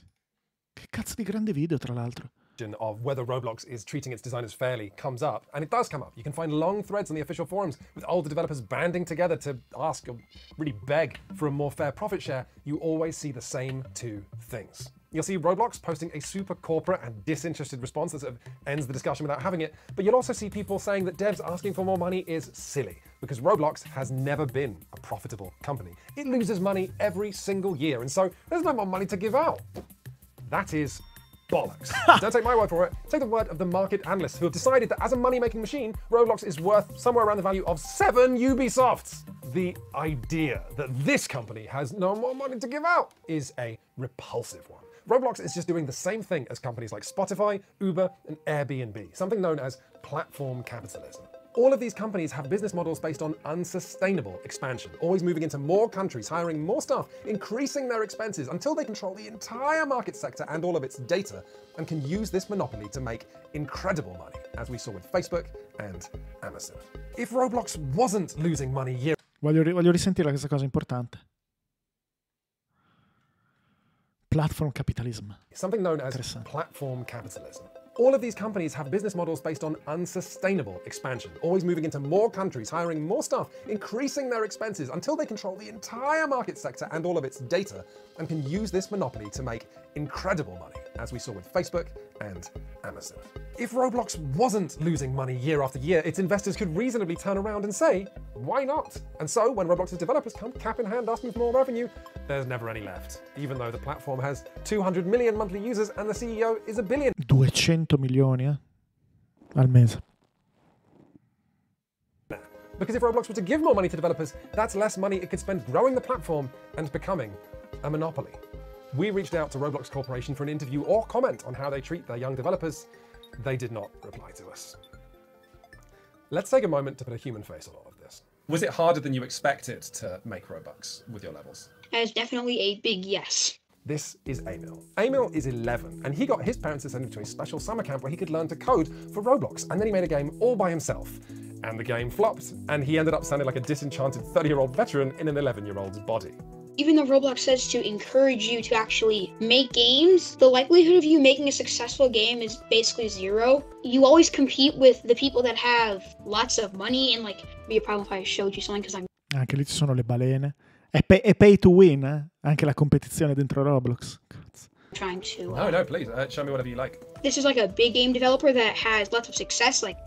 Speaker 1: Che cazzo di grande video, tra l'altro.
Speaker 3: of whether Roblox is treating its designers fairly comes up, and it does come up. You can find long threads on the official forums with older developers banding together to ask or really beg for a more fair profit share. You always see the same two things. You'll see Roblox posting a super corporate and disinterested response that sort of ends the discussion without having it, but you'll also see people saying that devs asking for more money is silly, because Roblox has never been a profitable company. It loses money every single year, and so there's no more money to give out. That is bollocks. Don't take my word for it. Take the word of the market analysts who have decided that as a money-making machine, Roblox is worth somewhere around the value of 7 Ubisofts. The idea that this company has no more money to give out is a repulsive one. Roblox is just doing the same thing as companies like Spotify, Uber, and Airbnb, something known as platform capitalism. All of these companies have business models based on unsustainable expansion, always moving into more countries, hiring more staff, increasing their expenses until they control the entire market sector and all of its data, and can use this monopoly to make incredible money, as we saw with Facebook and Amazon. If Roblox wasn't losing money year...
Speaker 1: Voglio risentire questa cosa importante. Platform capitalism.
Speaker 3: Something known as platform capitalism. All of these companies have business models based on unsustainable expansion, always moving into more countries, hiring more staff, increasing their expenses until they control the entire market sector and all of its data, and can use this monopoly to make incredible money, as we saw with Facebook and Amazon. If Roblox wasn't losing money year after year, its investors could reasonably turn around and say, why not? And so when Roblox's developers come cap in hand asking for more revenue, there's never any left, even though the platform has 200 million monthly users and the CEO is a billion.
Speaker 1: 200 milioni, al mese.
Speaker 3: Because if Roblox were to give more money to developers, that's less money it could spend growing the platform and becoming a monopoly. We reached out to Roblox Corporation for an interview or comment on how they treat their young developers. They did not reply to us. Let's take a moment to put a human face on all of this. Was it harder than you expected to make Robux with your levels?
Speaker 4: That is definitely a big yes.
Speaker 3: This is Emil. Emil is 11, and he got his parents to send him to a special summer camp where he could learn to code for Roblox, and then he made a game all by himself. And the game flopped, and he ended up sounding like a disenchanted 30-year-old veteran in an 11-year-old's body.
Speaker 4: Even though Roblox says to encourage you to actually make games, the likelihood of you making a successful game is basically zero. You always compete with the people that have lots of money, and like, it'd be a problem if I showed you something because I'm...
Speaker 1: Anche lì ci sono le balene. È pay to win, eh? Anche la competizione dentro Roblox. Cazzo.
Speaker 4: trying to...
Speaker 3: No, please, show me whatever you like.
Speaker 4: This is like a big game developer that has lots of success. Like,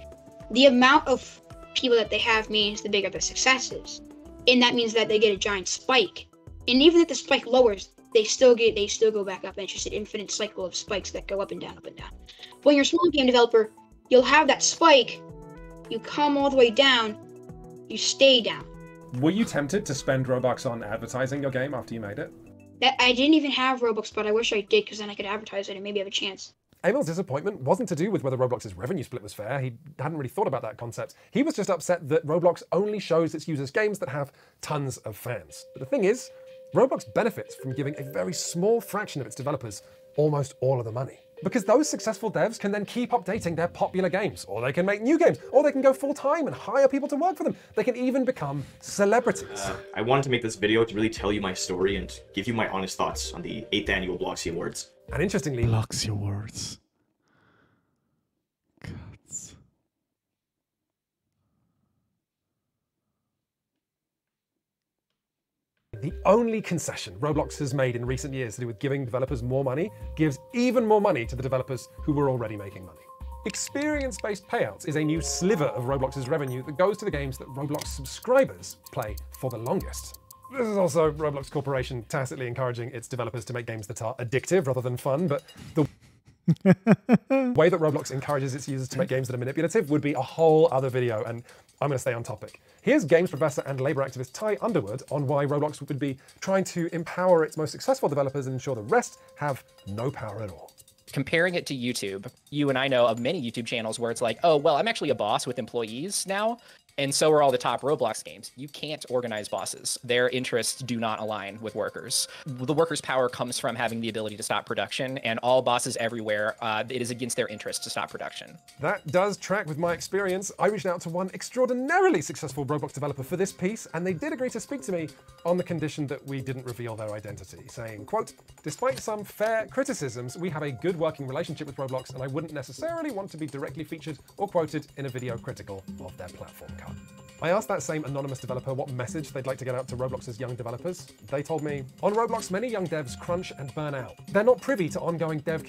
Speaker 4: the amount of people that they have means the bigger the success is. And that means that they get a giant spike. And even if the spike lowers, they still go back up, and it's just an infinite cycle of spikes that go up and down, up and down. But when you're a small game developer, you'll have that spike, you come all the way down, you stay down.
Speaker 3: Were you tempted to spend Robux on advertising your game after you made it?
Speaker 4: I didn't even have Robux, but I wish I did, because then I could advertise it and maybe have a chance.
Speaker 3: Emil's disappointment wasn't to do with whether Roblox's revenue split was fair. He hadn't really thought about that concept. He was just upset that Roblox only shows its users games that have tons of fans. But the thing is, Roblox benefits from giving a very small fraction of its developers almost all of the money. Because those successful devs can then keep updating their popular games, or they can make new games, or they can go full-time and hire people to work for them. They can even become celebrities.
Speaker 7: I wanted to make this video to really tell you my story and give you my honest thoughts on the 8th annual Bloxy Awards.
Speaker 3: And interestingly,
Speaker 1: Bloxy Awards. Cazzo.
Speaker 3: The only concession Roblox has made in recent years to do with giving developers more money gives even more money to the developers who were already making money. Experience-based payouts is a new sliver of Roblox's revenue that goes to the games that Roblox subscribers play for the longest. This is also Roblox Corporation tacitly encouraging its developers to make games that are addictive rather than fun, but the way that Roblox encourages its users to make games that are manipulative would be a whole other video, and I'm going to stay on topic. Here's games professor and labor activist Ty Underwood on why Roblox would be trying to empower its most successful developers and ensure the rest have no power at all.
Speaker 8: Comparing it to YouTube, you and I know of many YouTube channels where it's like, oh, well, I'm actually a boss with employees now, and so are all the top Roblox games. You can't organize bosses. Their interests do not align with workers. The workers' power comes from having the ability to stop production, and all bosses everywhere, it is against their interest to stop production.
Speaker 3: That does track with my experience. I reached out to one extraordinarily successful Roblox developer for this piece, and they did agree to speak to me on the condition that we didn't reveal their identity, saying, quote, "Despite some fair criticisms, we have a good working relationship with Roblox, and I wouldn't necessarily want to be directly featured or quoted in a video critical of their platform cut." I asked that same anonymous developer what message they'd like to get out to Roblox's young developers. They told me, on Roblox, many young devs crunch and burn out. They're not privy to ongoing dev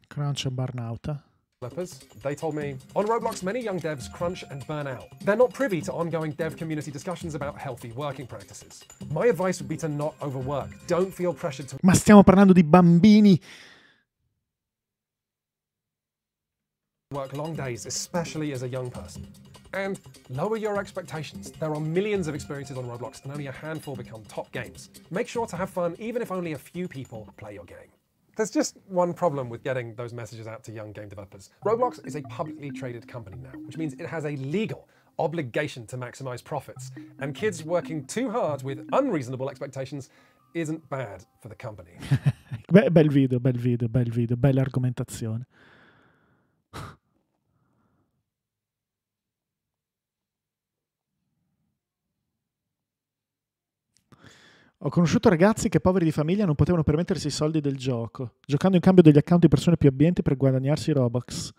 Speaker 1: Crunch and burnout.
Speaker 3: developers. They told me, on Roblox, many young devs crunch and burn out. They're not privy to ongoing dev community discussions about healthy working practices. My advice would be to not overwork. Don't feel pressured to
Speaker 1: Ma stiamo parlando di bambini.
Speaker 3: work long days, especially as a young person. And lower your expectations. There are millions of experiences on Roblox and only a handful become top games. Make sure to have fun even if only a few people play your game. There's just one problem with getting those messages out to young game developers. Roblox is a publicly traded company now, which means it has a legal obligation to maximize profits. And kids working too hard with unreasonable expectations isn't bad for the company.
Speaker 1: Bel video, bella argomentazione. Ho conosciuto ragazzi che poveri di famiglia non potevano permettersi i soldi del gioco, giocando in cambio degli account di persone più abbienti per guadagnarsi Robux.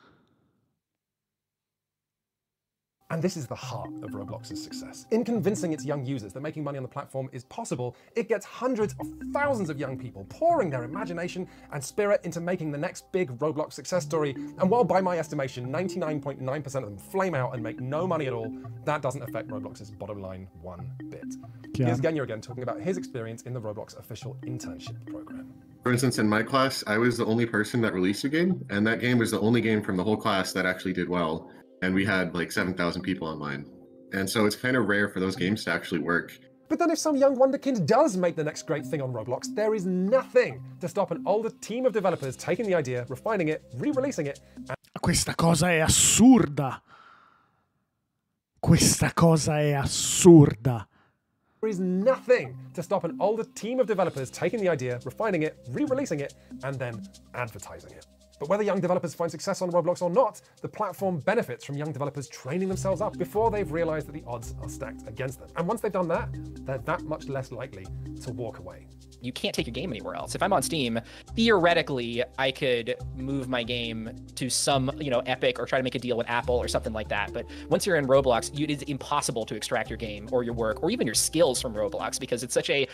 Speaker 3: And this is the heart of Roblox's success. In convincing its young users that making money on the platform is possible, it gets hundreds of thousands of young people pouring their imagination and spirit into making the next big Roblox success story. And while by my estimation, 99.9% of them flame out and make no money at all, that doesn't affect Roblox's bottom line one bit. Here's Genya again talking about his experience in the Roblox official internship program.
Speaker 6: For instance, in my class, I was the only person that released a game, and that game was the only game from the whole class that actually did well. And we had like 7,000 people online. And so it's kind of rare for those games to actually work.
Speaker 3: But then if some young wonderkind does make the next great thing on Roblox, there is nothing to stop an older team of developers taking the idea, refining it, re-releasing it.
Speaker 1: Questa cosa è assurda. Questa cosa è assurda.
Speaker 3: There is nothing to stop an older team of developers taking the idea, refining it, re-releasing it, and then advertising it. But whether young developers find success on Roblox or not, the platform benefits from young developers training themselves up before they've realized that the odds are stacked against them. And once they've done that, they're that much less likely to walk away.
Speaker 8: You can't take your game anywhere else. If I'm on Steam, theoretically, I could move my game to some, Epic or try to make a deal with Apple or something like that. But once you're in Roblox, it is impossible to extract your game or your work or even your skills from Roblox because it's such a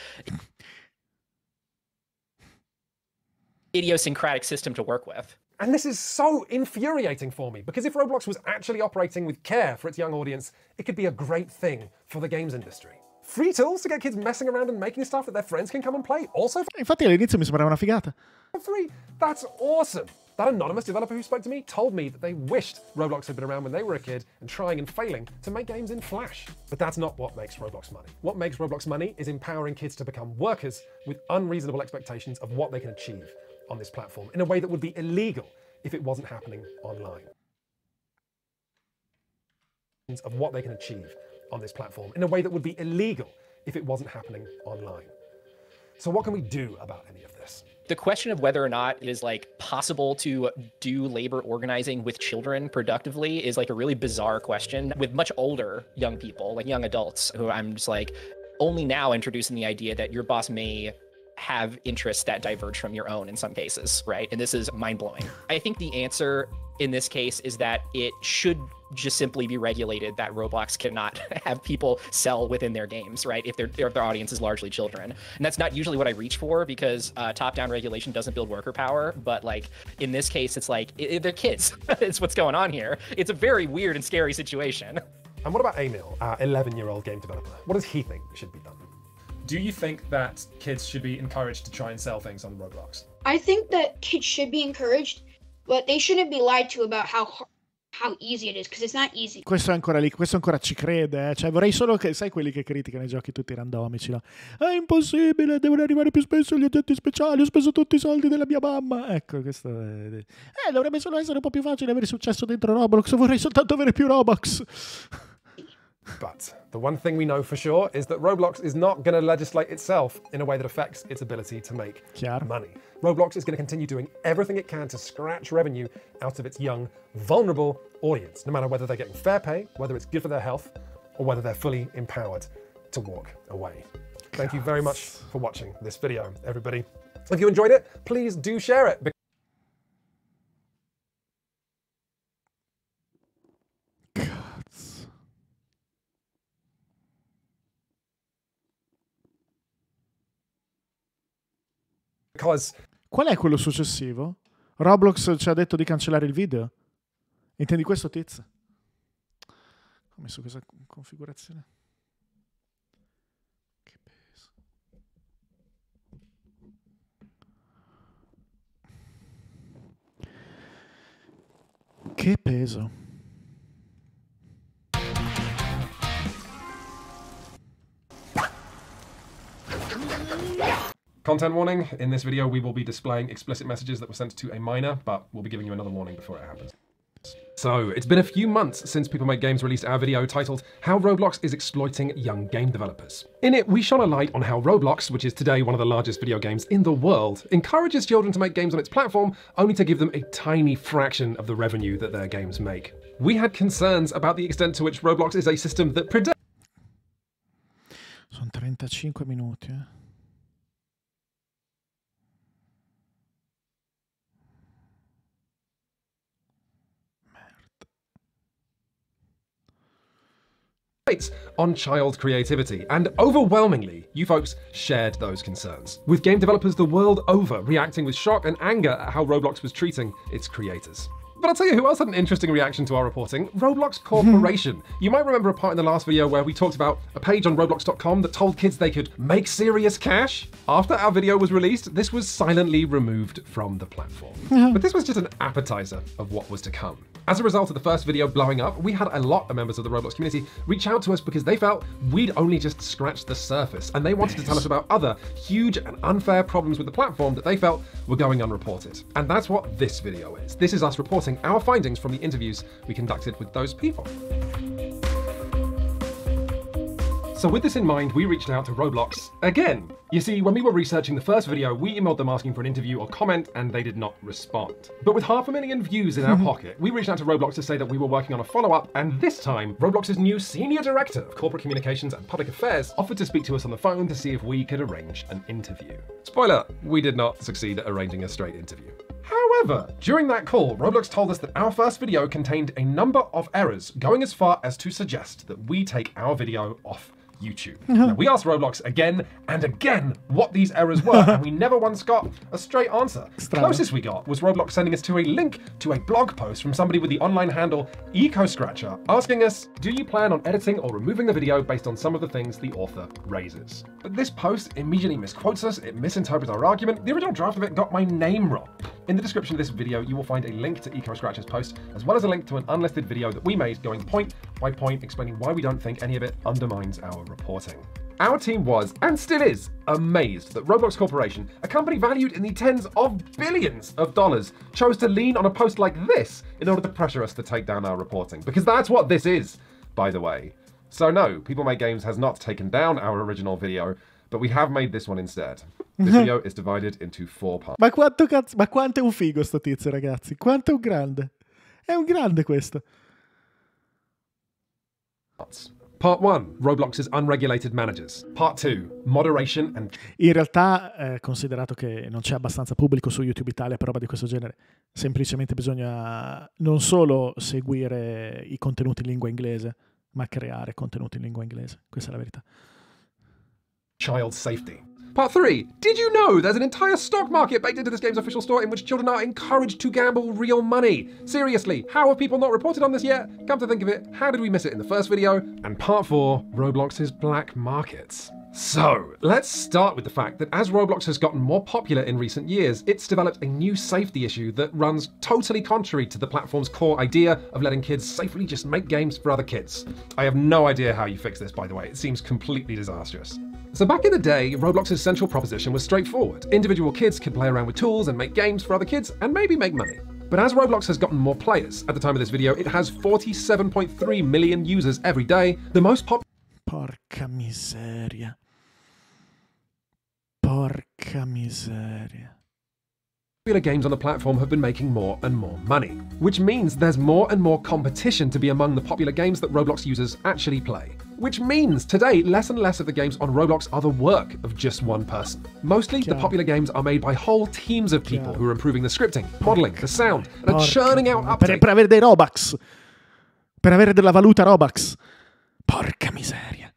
Speaker 8: idiosyncratic system to work with.
Speaker 3: And this is so infuriating for me, because if Roblox was actually operating with care for its young audience, it could be a great thing for the games industry. Free tools to get kids messing around and making stuff that their friends can come and play, also
Speaker 1: Infatti all'inizio mi sembrava una figata.
Speaker 3: for free. That's awesome. That anonymous developer who spoke to me told me that they wished Roblox had been around when they were a kid and trying and failing to make games in Flash. But that's not what makes Roblox money. What makes Roblox money is empowering kids to become workers with unreasonable expectations of what they can achieve on this platform in a way that would be illegal if it wasn't happening online. Of what they can achieve on this platform in a way that would be illegal if it wasn't happening online. So what can we do about any of this?
Speaker 8: The question of whether or not it is possible to do labor organizing with children productively is a really bizarre question with much older young people, young adults, who I'm just only now introducing the idea that your boss may have interests that diverge from your own in some cases, right? And this is mind-blowing. I think the answer in this case is that it should just simply be regulated, that Roblox cannot have people sell within their games, right? If their audience is largely children. And that's not usually what I reach for, because top-down regulation doesn't build worker power. But like in this case, it's like they're kids. It's what's going on here. It's a very weird and scary situation.
Speaker 3: And what about Emil, our 11-year-old game developer? What does he think should be done?
Speaker 9: Do you think that kids should be encouraged to try and sell things on Roblox?
Speaker 4: I think that kids should be encouraged, but they shouldn't be lied to about how easy it is, because it's not easy.
Speaker 1: Questo è ancora lì, questo ancora ci crede, Cioè vorrei solo che, sai quelli che criticano i giochi tutti randomici, no? È impossibile, devono arrivare più spesso gli oggetti speciali, ho speso tutti i soldi della mia mamma. Ecco, questo è... dovrebbe solo essere un po' più facile avere successo dentro Roblox, vorrei soltanto avere più Robux.
Speaker 3: But the one thing we know for sure is that Roblox is not going to legislate itself in a way that affects its ability to make money. Roblox is going to continue doing everything it can to scratch revenue out of its young, vulnerable audience, no matter whether they're getting fair pay, whether it's good for their health, or whether they're fully empowered to walk away. Thank you very much for watching this video, everybody. If you enjoyed it, please do share it. Because...
Speaker 1: Qual è quello successivo? Roblox ci ha detto di cancellare il video? Intendi questo, Tiz? Ho messo questa configurazione. Che peso. Che peso.
Speaker 3: Content warning, in this video we will be displaying explicit messages that were sent to a minor, but we'll be giving you another warning before it happens. So, it's been a few months since People Make Games released our video titled How Roblox is Exploiting Young Game Developers. In it, we shone a light on how Roblox, which is today one of the largest video games in the world, encourages children to make games on its platform only to give them a tiny fraction of the revenue that their games make. We had concerns about the extent to which Roblox is a system that predates...
Speaker 1: Sono 35 minuti,
Speaker 3: on child creativity, and overwhelmingly, you folks shared those concerns, with game developers the world over reacting with shock and anger at how Roblox was treating its creators. But I'll tell you who else had an interesting reaction to our reporting: Roblox Corporation. You might remember a part in the last video where we talked about a page on Roblox.com that told kids they could make serious cash. After our video was released, this was silently removed from the platform. But this was just an appetizer of what was to come. As a result of the first video blowing up, we had a lot of members of the Roblox community reach out to us because they felt we'd only just scratched the surface, and they wanted to tell us about other huge and unfair problems with the platform that they felt were going unreported. And that's what this video is. This is us reporting our findings from the interviews we conducted with those people. So with this in mind, we reached out to Roblox again. You see, when we were researching the first video, we emailed them asking for an interview or comment, and they did not respond. But with 500,000 views in our pocket, we reached out to Roblox to say that we were working on a follow-up, and this time, Roblox's new Senior Director of Corporate Communications and Public Affairs offered to speak to us on the phone to see if we could arrange an interview. Spoiler, we did not succeed at arranging a straight interview. However, during that call, Roblox told us that our first video contained a number of errors, going as far as to suggest that we take our video off YouTube. Now, we asked Roblox again and again what these errors were, and we never once got a straight answer. The closest we got was Roblox sending us to a link to a blog post from somebody with the online handle EcoScratcher, asking us, do you plan on editing or removing the video based on some of the things the author raises? But this post immediately misquotes us, it misinterprets our argument. The original draft of it got my name wrong. In the description of this video, you will find a link to EcoScratcher's post, as well as a link to an unlisted video that we made going point by point explaining why we don't think any of it undermines our reporting. Our team was, and still is, amazed that Roblox Corporation, a company valued in the tens of billions of dollars, chose to lean on a post like this in order to pressure us to take down our reporting. Because that's what this is, by the way. So no, People Make Games has not taken down our original video, but we have made this one instead. This video is divided into 4 parts.
Speaker 1: Ma quanto cazzo, ma quanto è un figo sto tizio, ragazzi. Quanto è un grande. È un grande questo.
Speaker 3: Part 1, Roblox's unregulated managers. Part 2, moderation and...
Speaker 1: In realtà, considerato che non c'è abbastanza pubblico su YouTube Italia per roba di questo genere, semplicemente bisogna non solo seguire i contenuti in lingua inglese, ma creare contenuti in lingua inglese. Questa è la verità.
Speaker 3: Child safety. Part 3. Did you know there's an entire stock market baked into this game's official store in which children are encouraged to gamble real money? Seriously, how have people not reported on this yet? Come to think of it, how did we miss it in the first video? And Part 4. Roblox's black markets. So, let's start with the fact that as Roblox has gotten more popular in recent years, it's developed a new safety issue that runs totally contrary to the platform's core idea of letting kids safely just make games for other kids. I have no idea how you fix this, by the way. It seems completely disastrous. So back in the day, Roblox's central proposition was straightforward. Individual kids could play around with tools and make games for other kids and maybe make money. But as Roblox has gotten more players, at the time of this video, it has 47.3 million users every day, the most
Speaker 1: Porca miseria. Porca miseria.
Speaker 3: popular games on the platform have been making more and more money, which means there's more and more competition to be among the popular games that Roblox users actually play. Which means today, less and less of the games on Roblox are the work of just one person. Mostly, the popular games are made by whole teams of people who are improving the scripting, modeling, the sound, and are churning out updates.
Speaker 1: Per avere dei Robux. Per avere della valuta Robux. Porca miseria.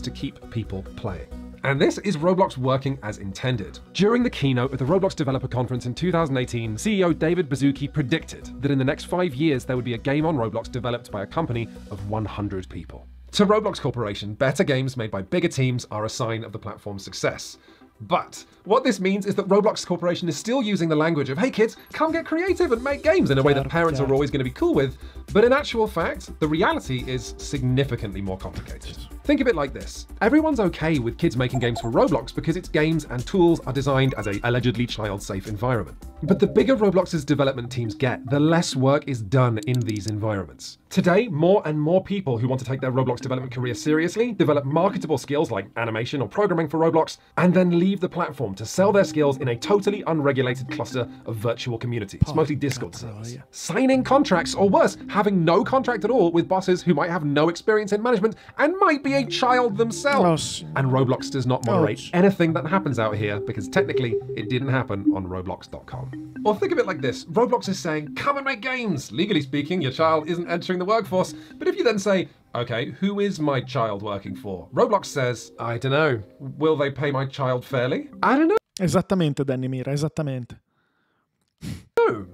Speaker 3: To keep people playing. And this is Roblox working as intended. During the keynote at the Roblox Developer Conference in 2018, CEO David Baszucki predicted that in the next 5 years there would be a game on Roblox developed by a company of 100 people. To Roblox Corporation, better games made by bigger teams are a sign of the platform's success. But what this means is that Roblox Corporation is still using the language of, hey kids, come get creative and make games in a way that parents are always going to be cool with. But in actual fact, the reality is significantly more complicated. Think of it like this. Everyone's okay with kids making games for Roblox because its games and tools are designed as a allegedly child-safe environment. But the bigger Roblox's development teams get, the less work is done in these environments. Today, more and more people who want to take their Roblox development career seriously develop marketable skills like animation or programming for Roblox, and then leave the platform to sell their skills in a totally unregulated cluster of virtual communities, mostly Discord servers. Signing contracts, or worse, having no contract at all with bosses who might have no experience in management and might be a child themselves. And Roblox does not moderate anything that happens out here because technically it didn't happen on Roblox.com. Or think of it like this. Roblox is saying, come and make games. Legally speaking, your child isn't entering the workforce. But if you then say, okay, who is my child working for? Roblox says, I don't know. Will they pay my child fairly? I don't know.
Speaker 1: Esattamente, Danny Mira, esattamente.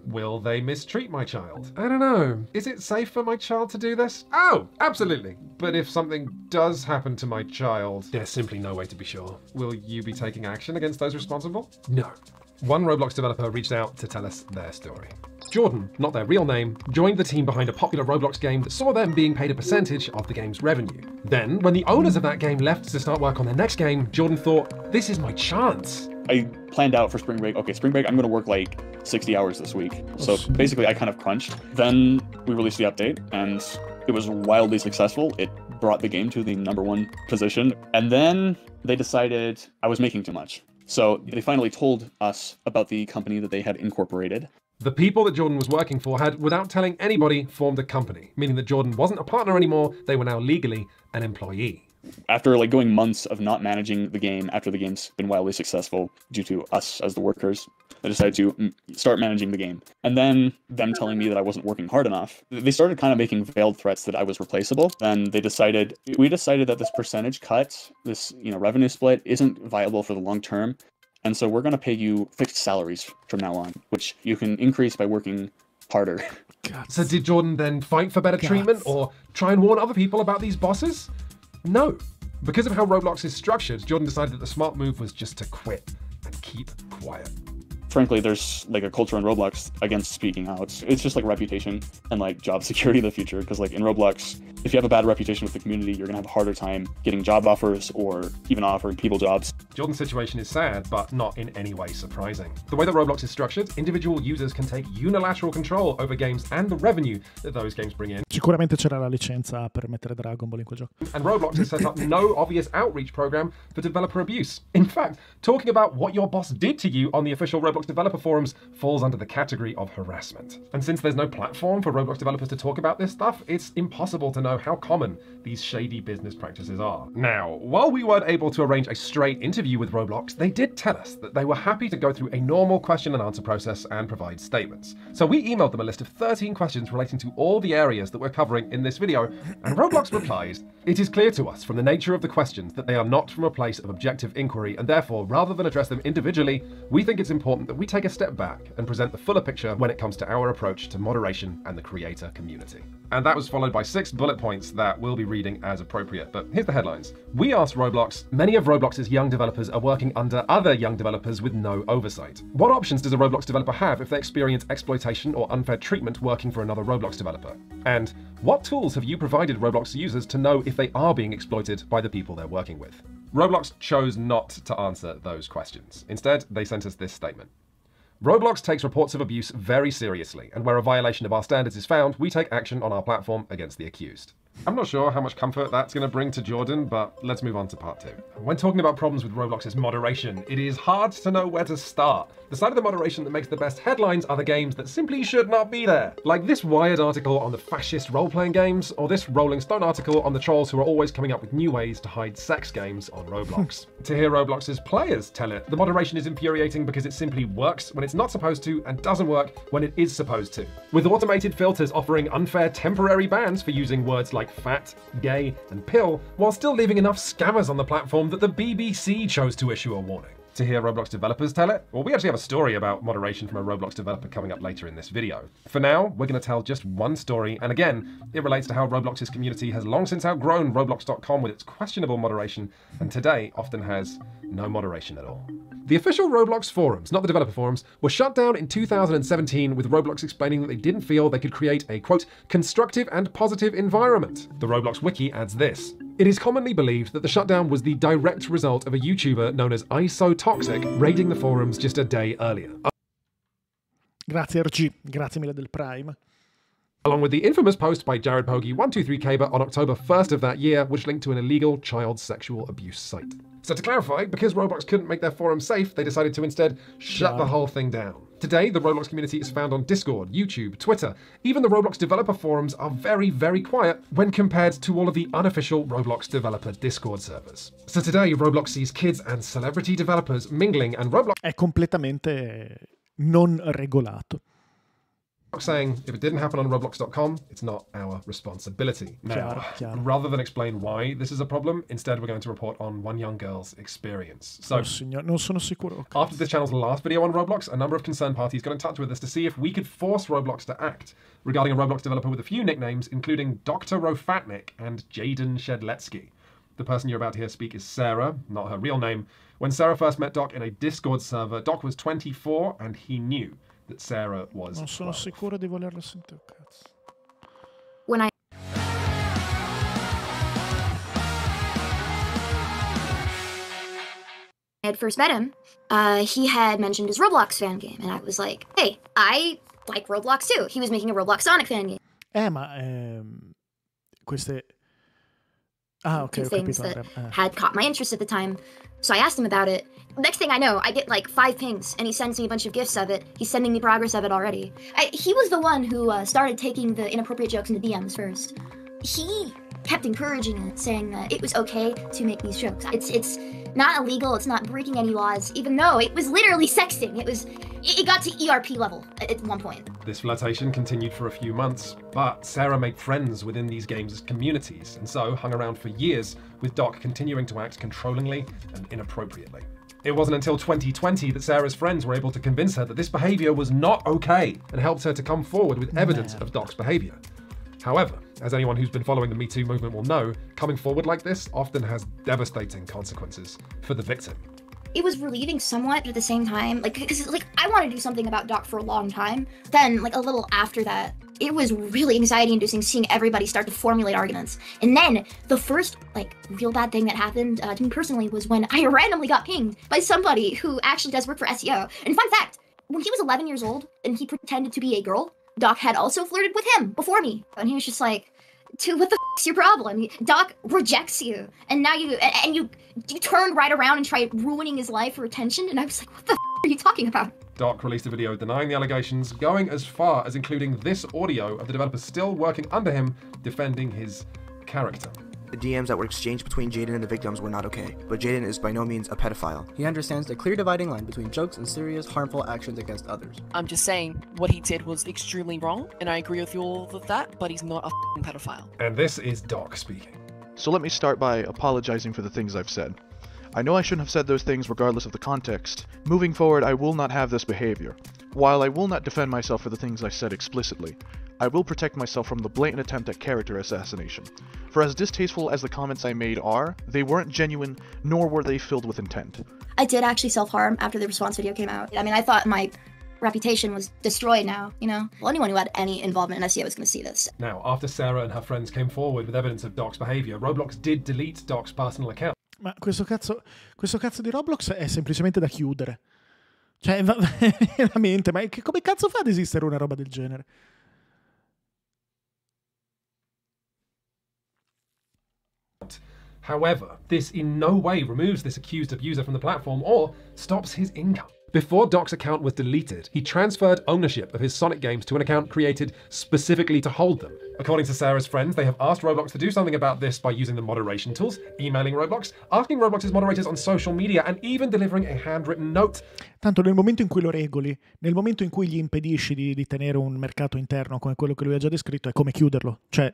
Speaker 3: Will they mistreat my child? I don't know. Is it safe for my child to do this? Oh, absolutely. But if something does happen to my child, there's simply no way to be sure. Will you be taking action against those responsible? No. One Roblox developer reached out to tell us their story. Jordan, not their real name, joined the team behind a popular Roblox game that saw them being paid a percentage of the game's revenue. Then, when the owners of that game left to start work on their next game, Jordan thought, this is my chance.
Speaker 10: I planned out for spring break, okay, spring break, I'm gonna work like 60 hours this week. So basically I kind of crunched. Then we released the update and it was wildly successful. It brought the game to the #1 position. And then they decided I was making too much. So they finally told us about the company that they had incorporated.
Speaker 3: The people that Jordan was working for had, without telling anybody, formed a company, meaning that Jordan wasn't a partner anymore, they were now legally an employee.
Speaker 10: After like going months of not managing the game, after the game's been wildly successful due to us as the workers, I decided to start managing the game. And then them telling me that I wasn't working hard enough, they started kind of making veiled threats that I was replaceable. And we decided that this percentage cut, this revenue split isn't viable for the long term. And so we're going to pay you fixed salaries from now on, which you can increase by working harder.
Speaker 3: So did Jordan then fight for better treatment or try and warn other people about these bosses? No. Because of how Roblox is structured, Jordan decided that the smart move was just to quit and keep quiet.
Speaker 10: Frankly, there's like a culture in Roblox against speaking out. It's just like reputation and like job security in the future. Because like in Roblox, if you have a bad reputation with the community, you're gonna have a harder time getting job offers or even offering people jobs.
Speaker 3: Jordan's situation is sad, but not in any way surprising. The way that Roblox is structured, individual users can take unilateral control over games and the revenue that those games bring in.
Speaker 1: Sicuramente c'era la licenza per mettere Dragon Ball in quel gioco.
Speaker 3: And Roblox has set up no obvious outreach program for developer abuse. In fact, talking about what your boss did to you on the official Roblox developer forums falls under the category of harassment. And since there's no platform for Roblox developers to talk about this stuff, it's impossible to know know how common these shady business practices are. Now, while we weren't able to arrange a straight interview with Roblox, they did tell us that they were happy to go through a normal question and answer process and provide statements. So we emailed them a list of 13 questions relating to all the areas that we're covering in this video, and Roblox replied, "It is clear to us from the nature of the questions that they are not from a place of objective inquiry, and therefore, rather than address them individually, we think it's important that we take a step back and present the fuller picture when it comes to our approach to moderation and the creator community." And that was followed by 6 bullet points that we'll be reading as appropriate, but here's the headlines. We asked Roblox, many of Roblox's young developers are working under other young developers with no oversight. What options does a Roblox developer have if they experience exploitation or unfair treatment working for another Roblox developer? And what tools have you provided Roblox users to know if they are being exploited by the people they're working with? Roblox chose not to answer those questions. Instead, they sent us this statement. Roblox takes reports of abuse very seriously, and where a violation of our standards is found, we take action on our platform against the accused. I'm not sure how much comfort that's going to bring to Jordan, but let's move on to part 2. When talking about problems with Roblox's moderation, it is hard to know where to start. The side of the moderation that makes the best headlines are the games that simply should not be there. Like this Wired article on the fascist role-playing games, or this Rolling Stone article on the trolls who are always coming up with new ways to hide sex games on Roblox. To hear Roblox's players tell it, the moderation is infuriating because it simply works when it's not supposed to and doesn't work when it is supposed to. With automated filters offering unfair temporary bans for using words like fat, gay, and pill, while still leaving enough scammers on the platform that the BBC chose to issue a warning. To hear Roblox developers tell it? Well, we actually have a story about moderation from a Roblox developer coming up later in this video. For now, we're going to tell just one story, and again, it relates to how Roblox's community has long since outgrown Roblox.com with its questionable moderation, and today often has no moderation at all. The official Roblox forums, not the developer forums, were shut down in 2017 with Roblox explaining that they didn't feel they could create a, quote, constructive and positive environment. The Roblox wiki adds this. It is commonly believed that the shutdown was the direct result of a YouTuber known as ICO Toxic raiding the forums just a day earlier.
Speaker 1: Grazie RG, grazie mille del Prime.
Speaker 3: Along with the infamous post by Jared Pogi123Kaber on October 1st of that year, which linked to an illegal child sexual abuse site. So to clarify, because Roblox couldn't make their forum safe, they decided to instead shut the whole thing down. Today, the Roblox community is found on Discord, YouTube, Twitter. Even the Roblox developer forums are very, very quiet when compared to all of the unofficial Roblox developer Discord servers. So today, Roblox sees kids and celebrity developers mingling, and Roblox
Speaker 1: è completamente non regolato.
Speaker 3: Saying, if it didn't happen on Roblox.com, it's not our responsibility. Now, rather than explain why this is a problem, instead we're going to report on one young girl's experience. So,
Speaker 1: non sono sicuro.
Speaker 3: After this channel's last video on Roblox, a number of concerned parties got in touch with us to see if we could force Roblox to act regarding a Roblox developer with a few nicknames, including Dr. Rofatnik and Jaden Shedletsky. The person you're about to hear speak is Sarah, not her real name. When Sarah first met Doc in a Discord server, Doc was 24 and he knew that Sarah was
Speaker 1: Non sono
Speaker 3: 12.
Speaker 1: sicuro di volerlo sentire, cazzo.
Speaker 11: When I had first met him, he had mentioned his Roblox fan game, and I was like, hey, I like Roblox too. He was making a Roblox Sonic fan game.
Speaker 1: Ma queste... Ah, okay,
Speaker 11: Two things that had caught my interest at the time. So I asked him about it. Next thing I know, I get like 5 pings, and he sends me a bunch of GIFs of it. He's sending me progress of it already. He was the one who started taking the inappropriate jokes into DMs first. He kept encouraging it, saying that it was okay to make these jokes. It's not illegal, it's not breaking any laws, even though it was literally sexting. It got to ERP level at one point.
Speaker 3: This flirtation continued for a few months, but Sarah made friends within these games' communities, and so hung around for years, with Doc continuing to act controllingly and inappropriately. It wasn't until 2020 that Sarah's friends were able to convince her that this behavior was not okay, and helped her to come forward with evidence of Doc's behavior. However, as anyone who's been following the Me Too movement will know, coming forward like this often has devastating consequences for the victim.
Speaker 11: It was relieving somewhat, but at the same time, because I wanted to do something about Doc for a long time. Then, a little after that, it was really anxiety-inducing seeing everybody start to formulate arguments. And then, the first, real bad thing that happened to me personally was when I randomly got pinged by somebody who actually does work for SEO. And fun fact, when he was 11 years old and he pretended to be a girl, Doc had also flirted with him before me. And he was just like, dude, what the f***'s your problem? Doc rejects you. And now you turned right around and tried ruining his life for attention. And I was like, what the f*** are you talking about?
Speaker 3: Doc released a video denying the allegations, going as far as including this audio of the developer still working under him, defending his character.
Speaker 12: The DMs that were exchanged between Jaden and the victims were not okay, but Jaden is by no means a pedophile.
Speaker 13: He understands the clear dividing line between jokes and serious, harmful actions against others.
Speaker 14: I'm just saying, what he did was extremely wrong, and I agree with you all of that, but he's not a f***ing pedophile.
Speaker 3: And this is Doc speaking.
Speaker 15: So let me start by apologizing for the things I've said. I know I shouldn't have said those things regardless of the context. Moving forward, I will not have this behavior. While I will not defend myself for the things I said explicitly, I will protect myself from the blatant attempt at character assassination. For as distasteful as the comments I made are, they weren't genuine, nor were they filled with intent.
Speaker 11: I did actually self-harm after the response video came out. I mean, I thought my reputation was destroyed now, you know? Well, anyone who had any involvement in SEO was going to see this.
Speaker 3: Now, after Sarah and her friends came forward with evidence of Doc's behavior, Roblox did delete Doc's personal account.
Speaker 1: Ma questo cazzo di Roblox è semplicemente da chiudere. Cioè, veramente, ma come cazzo fa ad esistere una roba del genere?
Speaker 3: However, this in no way removes this accused abuser from the platform or stops his income. Before Doc's account was deleted, he transferred ownership of his Sonic games to an account created specifically to hold them. According to Sarah's friends, they have asked Roblox to do something about this by using the moderation tools, emailing Roblox, asking Roblox's moderators on social media, and even delivering a handwritten note.
Speaker 1: Tanto nel momento in cui lo regoli, nel momento in cui gli impedisci di tenere un mercato interno come quello che lui ha già descritto, è come chiuderlo. Cioè,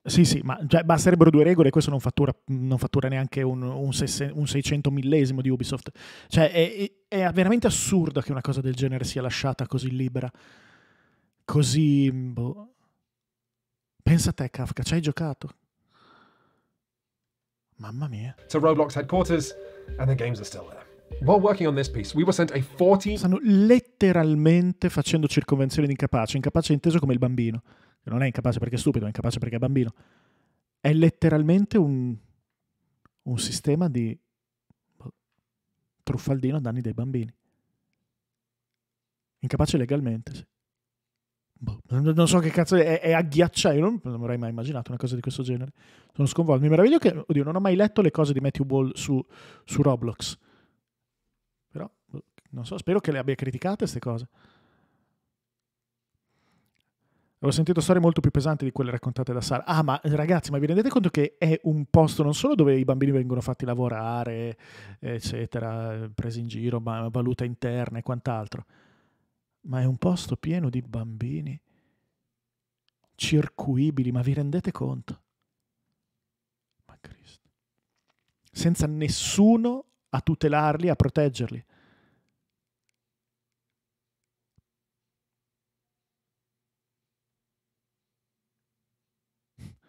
Speaker 1: sì, ma cioè, basterebbero 2 regole e questo non fattura neanche un 600 millesimo di Ubisoft. Cioè, è veramente assurdo che una cosa del genere sia lasciata così libera. Così... Boh. Pensa a te, Kafka, ci hai giocato? Mamma mia.
Speaker 3: To Roblox headquarters, and the games are still there. While working on this piece, we were sent a 14...
Speaker 1: Stanno letteralmente facendo circonvenzione di incapace. Incapace inteso come il bambino. Non è incapace perché è stupido, è incapace perché è bambino. È letteralmente un sistema di truffaldino a danni dei bambini. Incapace legalmente, sì. Non so che cazzo è agghiacciato. Io non avrei mai immaginato una cosa di questo genere. Sono sconvolto. Mi meraviglio che, oddio, non ho mai letto le cose di Matthew Ball su Roblox. Però, non so, spero che le abbia criticate queste cose. Ho sentito storie molto più pesanti di quelle raccontate da Sara. Ah, ma ragazzi, ma vi rendete conto che è un posto non solo dove i bambini vengono fatti lavorare, eccetera, presi in giro, ma valuta interna e quant'altro, ma è un posto pieno di bambini circuibili, ma vi rendete conto? Ma Cristo. Senza nessuno a tutelarli, a proteggerli.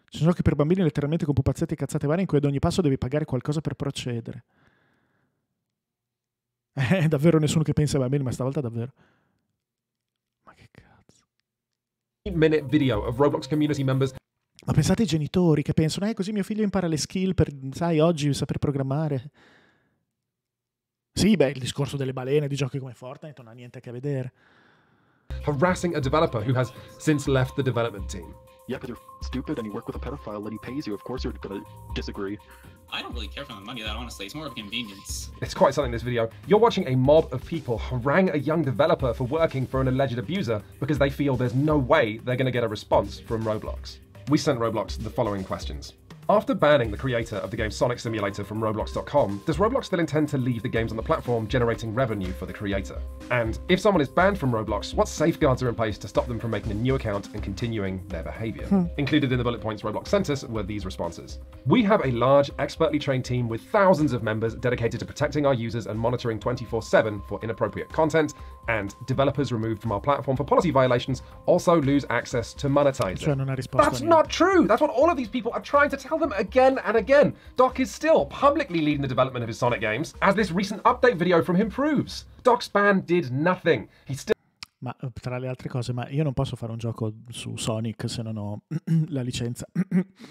Speaker 1: Ci sono giochi per bambini letteralmente con pupazzetti e cazzate varie in cui ad ogni passo devi pagare qualcosa per procedere. Davvero nessuno che pensa ai bambini, ma stavolta davvero. Ma che cazzo.
Speaker 3: 8-minute video of Roblox community members.
Speaker 1: Ma pensate ai genitori che pensano, così mio figlio impara le skill per, sai, oggi saper programmare. Sì, beh, il discorso delle balene di giochi come Fortnite non ha niente a che vedere.
Speaker 3: Harassing a developer who has since left the development team.
Speaker 16: Yeah, because you're stupid and you work with a pedophile and he pays you. Of course you're gonna disagree.
Speaker 17: I don't really care for the money, that honestly. It's more of a convenience.
Speaker 3: It's quite something, this video. You're watching a mob of people harangue a young developer for working for an alleged abuser because they feel there's no way they're gonna get a response from Roblox. We sent Roblox the following questions. After banning the creator of the game Sonic Simulator from Roblox.com, does Roblox still intend to leave the games on the platform generating revenue for the creator? And if someone is banned from Roblox, what safeguards are in place to stop them from making a new account and continuing their behavior? Included in the bullet points Roblox sent us were these responses. We have a large, expertly trained team with thousands of members dedicated to protecting our users and monitoring 24/7 for inappropriate content, and developers removed from our platform for policy violations also lose access to monetizing.
Speaker 1: Cioè non ha risposto
Speaker 3: That's not true! That's what all of these people are trying to tell them again and again. Doc is still publicly leading the development of his Sonic games, as this recent update video from him proves. Doc's ban did nothing. He still...
Speaker 1: Ma tra le altre cose, ma io non posso fare un gioco su Sonic se non ho la licenza.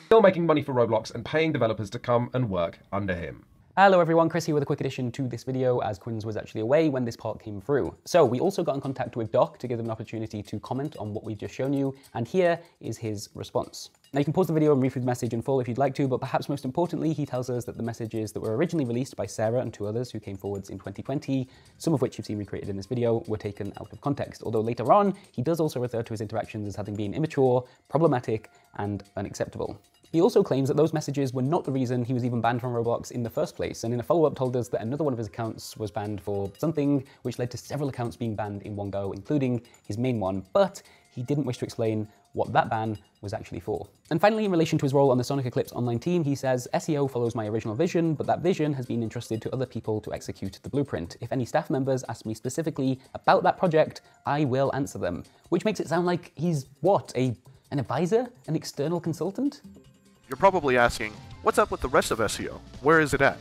Speaker 3: Still making money for Roblox and paying developers to come and work under him.
Speaker 18: Hello everyone, Chris here with a quick addition to this video, as Quinns was actually away when this part came through. So we also got in contact with Doc to give him an opportunity to comment on what we've just shown you, and here is his response. Now you can pause the video and read through the message in full if you'd like to, but perhaps most importantly, he tells us that the messages that were originally released by Sarah and 2 others who came forwards in 2020, some of which you've seen recreated in this video, were taken out of context. Although later on, he does also refer to his interactions as having been immature, problematic, and unacceptable. He also claims that those messages were not the reason he was even banned from Roblox in the first place, and in a follow-up told us that another one of his accounts was banned for something which led to several accounts being banned in one go, including his main one, but he didn't wish to explain what that ban was actually for. And finally, in relation to his role on the Sonic Eclipse online team, he says, SEO follows my original vision, but that vision has been entrusted to other people to execute the blueprint. If any staff members ask me specifically about that project, I will answer them. Which makes it sound like he's, what, an advisor? An external consultant?
Speaker 15: You're probably asking, what's up with the rest of SEO? Where is it at?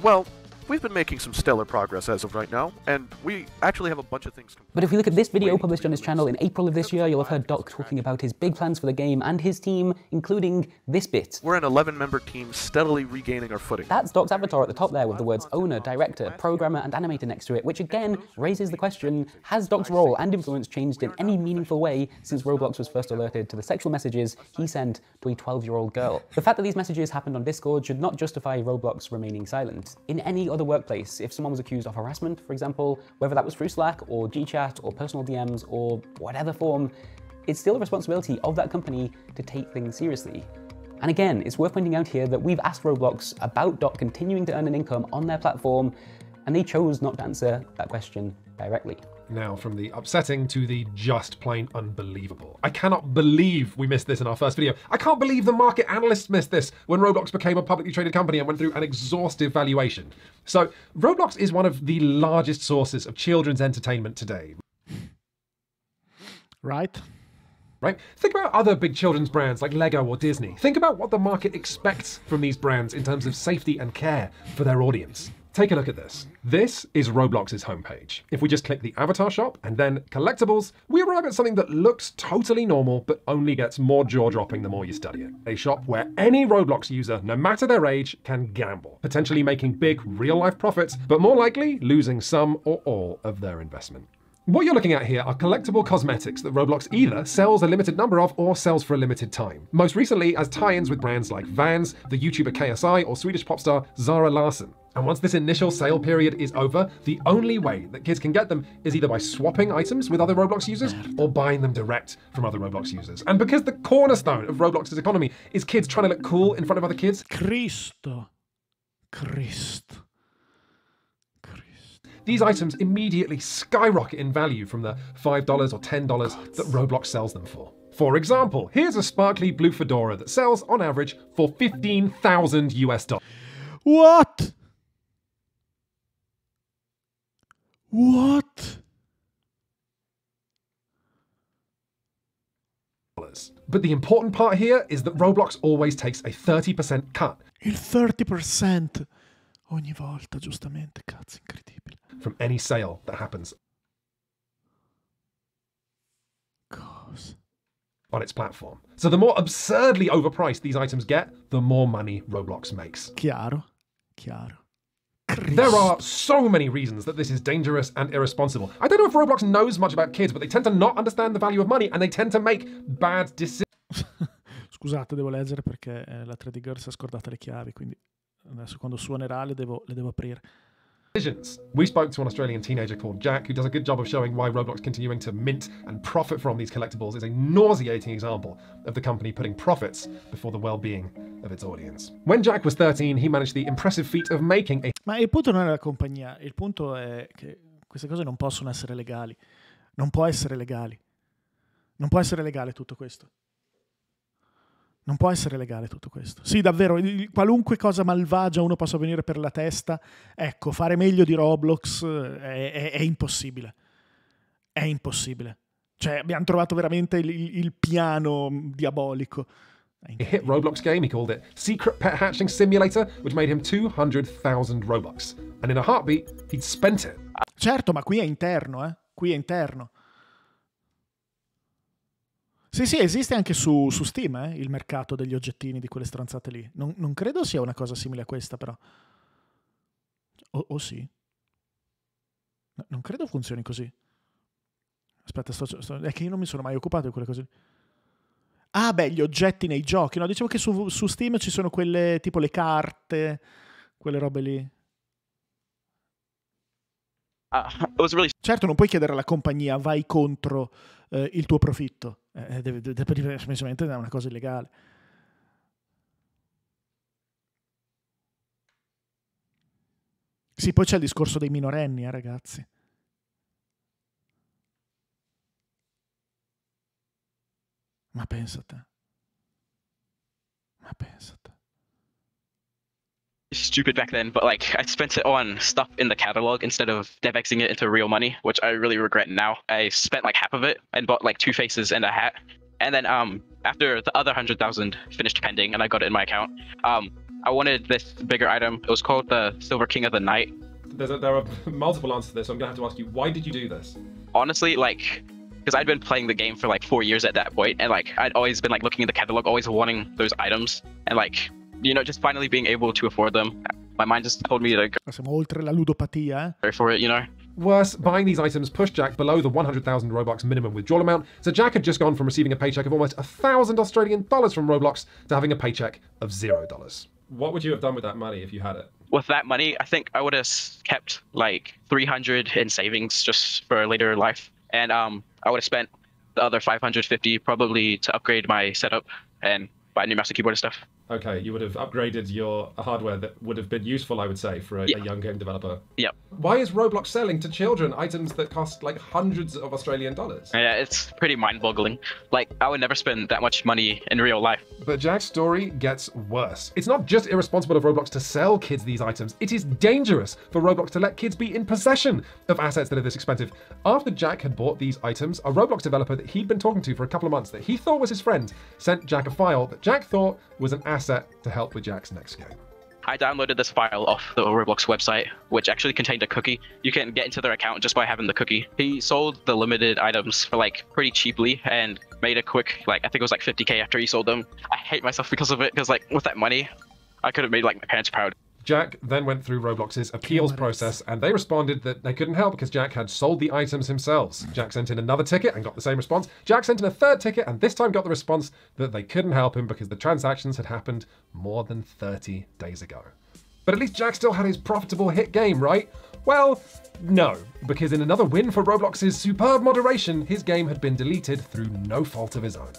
Speaker 15: Well, we've been making some stellar progress as of right now, and we actually have a bunch of things.
Speaker 18: But if we look at this video published on his channel in April of this year, you'll have heard Doc talking about his big plans for the game and his team, including this bit.
Speaker 15: We're an 11-member team steadily regaining our footing.
Speaker 18: That's Doc's avatar at the top there with the words owner, director, programmer, and animator next to it, which again raises the question, has Doc's role and influence changed in any meaningful way since Roblox was first alerted to the sexual messages he sent to a 12-year-old girl? The fact that these messages happened on Discord should not justify Roblox remaining silent. In any other workplace, if someone was accused of harassment, for example, whether that was through Slack or GChat or personal DMs or whatever form, it's still the responsibility of that company to take things seriously. And again, it's worth pointing out here that we've asked Roblox about Doc continuing to earn an income on their platform, and they chose not to answer that question directly.
Speaker 3: Now, from the upsetting to the just plain unbelievable. I cannot believe we missed this in our first video. I can't believe the market analysts missed this when Roblox became a publicly traded company and went through an exhaustive valuation. So, Roblox is one of the largest sources of children's entertainment today.
Speaker 1: Right?
Speaker 3: Think about other big children's brands like Lego or Disney. Think about what the market expects from these brands in terms of safety and care for their audience. Take a look at this. This is Roblox's homepage. If we just click the avatar shop and then collectibles, we arrive at something that looks totally normal but only gets more jaw-dropping the more you study it. A shop where any Roblox user, no matter their age, can gamble, potentially making big real-life profits, but more likely losing some or all of their investment. What you're looking at here are collectible cosmetics that Roblox either sells a limited number of or sells for a limited time. Most recently as tie-ins with brands like Vans, the YouTuber KSI, or Swedish pop star Zara Larsson. And once this initial sale period is over, the only way that kids can get them is either by swapping items with other Roblox users or buying them direct from other Roblox users. And because the cornerstone of Roblox's economy is kids trying to look cool in front of other kids,
Speaker 1: Cristo.
Speaker 3: these items immediately skyrocket in value from the $5 or $10 that Roblox sells them for. For example, here's a sparkly blue fedora that sells on average for $15,000 US.
Speaker 1: What? What?
Speaker 3: But the important part here is that Roblox always takes a 30% cut.
Speaker 1: Il 30% ogni volta, giustamente, cazzo, incredibile.
Speaker 3: From any sale that happens on its platform. So the more absurdly overpriced these items get, the more money Roblox makes.
Speaker 1: Chiaro.
Speaker 3: There are so many reasons that this is dangerous and irresponsible. I don't know if Roblox knows much about kids, but they tend to not understand the value of money and they tend to make bad decisions.
Speaker 1: Scusate, devo leggere perché la 3D Girl si è scordata le chiavi, quindi adesso quando suonerà le devo aprire.
Speaker 3: We spoke to an Australian teenager called Jack who does a good job of showing why Roblox continuing to mint and profit from these collectibles is a nauseating example of the company putting profits before the well-being of its audience. When Jack was 13, he managed the impressive feat of making a...
Speaker 1: Ma il punto non è la compagnia, il punto è che queste cose non possono essere legali. Non può essere legali. Non può essere legale tutto questo. Non può essere legale tutto questo. Sì, davvero, qualunque cosa malvagia uno possa venire per la testa, ecco, fare meglio di Roblox è impossibile. È impossibile. Cioè, abbiamo trovato veramente il piano diabolico.
Speaker 3: A hit Roblox game, he called it Secret Pet Hatching Simulator, which made him 200,000 Robux. And in a heartbeat, he'd spent it.
Speaker 1: Certo, ma qui è interno, Qui è interno. Sì, esiste anche su Steam, il mercato degli oggettini di quelle stronzate lì. Non credo sia una cosa simile a questa, però. O sì? No, non credo funzioni così. Aspetta, è che io non mi sono mai occupato di quelle cose lì. Ah, beh, gli oggetti nei giochi. No, dicevo che su Steam ci sono quelle, tipo le carte, quelle robe lì. Certo, non puoi chiedere alla compagnia, vai contro il tuo profitto. Semplicemente è una cosa illegale. Sì, poi c'è il discorso dei minorenni, ragazzi. Ma pensate.
Speaker 19: Stupid back then, but like I spent it on stuff in the catalog instead of DevXing it into real money, which I really regret now. I spent like half of it and bought like 2 faces and a hat. And then after the other 100,000 finished pending and I got it in my account, I wanted this bigger item. It was called the Silver King of the Night.
Speaker 3: There are multiple answers to this, so I'm gonna have to ask you, why did you do this?
Speaker 19: Honestly, like, because I'd been playing the game for like 4 years at that point, and like I'd always been like looking in the catalog, always wanting those items, and like, you know, just finally being able to afford them. My mind just told me to go
Speaker 1: Siamo oltre la ludopatia,
Speaker 19: for it, you know.
Speaker 3: Worse, buying these items pushed Jack below the 100,000 Robux minimum withdrawal amount, so Jack had just gone from receiving a paycheck of almost 1,000 Australian dollars from Roblox to having a paycheck of $0. What would you have done with that money if you had it?
Speaker 19: With that money, I think I would have kept like 300 in savings just for later life, and I would have spent the other 550 probably to upgrade my setup and buy a new mouse and keyboard and stuff.
Speaker 3: Okay, you would have upgraded your hardware that would have been useful, I would say, for a young game developer.
Speaker 19: Yep.
Speaker 3: Why is Roblox selling to children items that cost like hundreds of Australian dollars?
Speaker 19: Yeah, it's pretty mind-boggling. Like, I would never spend that much money in real life.
Speaker 3: But Jack's story gets worse. It's not just irresponsible of Roblox to sell kids these items, it is dangerous for Roblox to let kids be in possession of assets that are this expensive. After Jack had bought these items, a Roblox developer that he'd been talking to for a couple of months that he thought was his friend sent Jack a file that Jack thought was an asset to help with Jack's next game.
Speaker 19: I downloaded this file off the Roblox website, which actually contained a cookie. You can get into their account just by having the cookie. He sold the limited items for like pretty cheaply and made a quick, like, I think it was like 50K after he sold them. I hate myself because of it, because like with that money, I could have made like my parents proud.
Speaker 3: Jack then went through Roblox's appeals process, and they responded that they couldn't help because Jack had sold the items himself. Jack sent in another ticket and got the same response. Jack sent in a third ticket and this time got the response that they couldn't help him because the transactions had happened more than 30 days ago. But at least Jack still had his profitable hit game, right? Well, no, because in another win for Roblox's superb moderation, his game had been deleted through no fault of his own.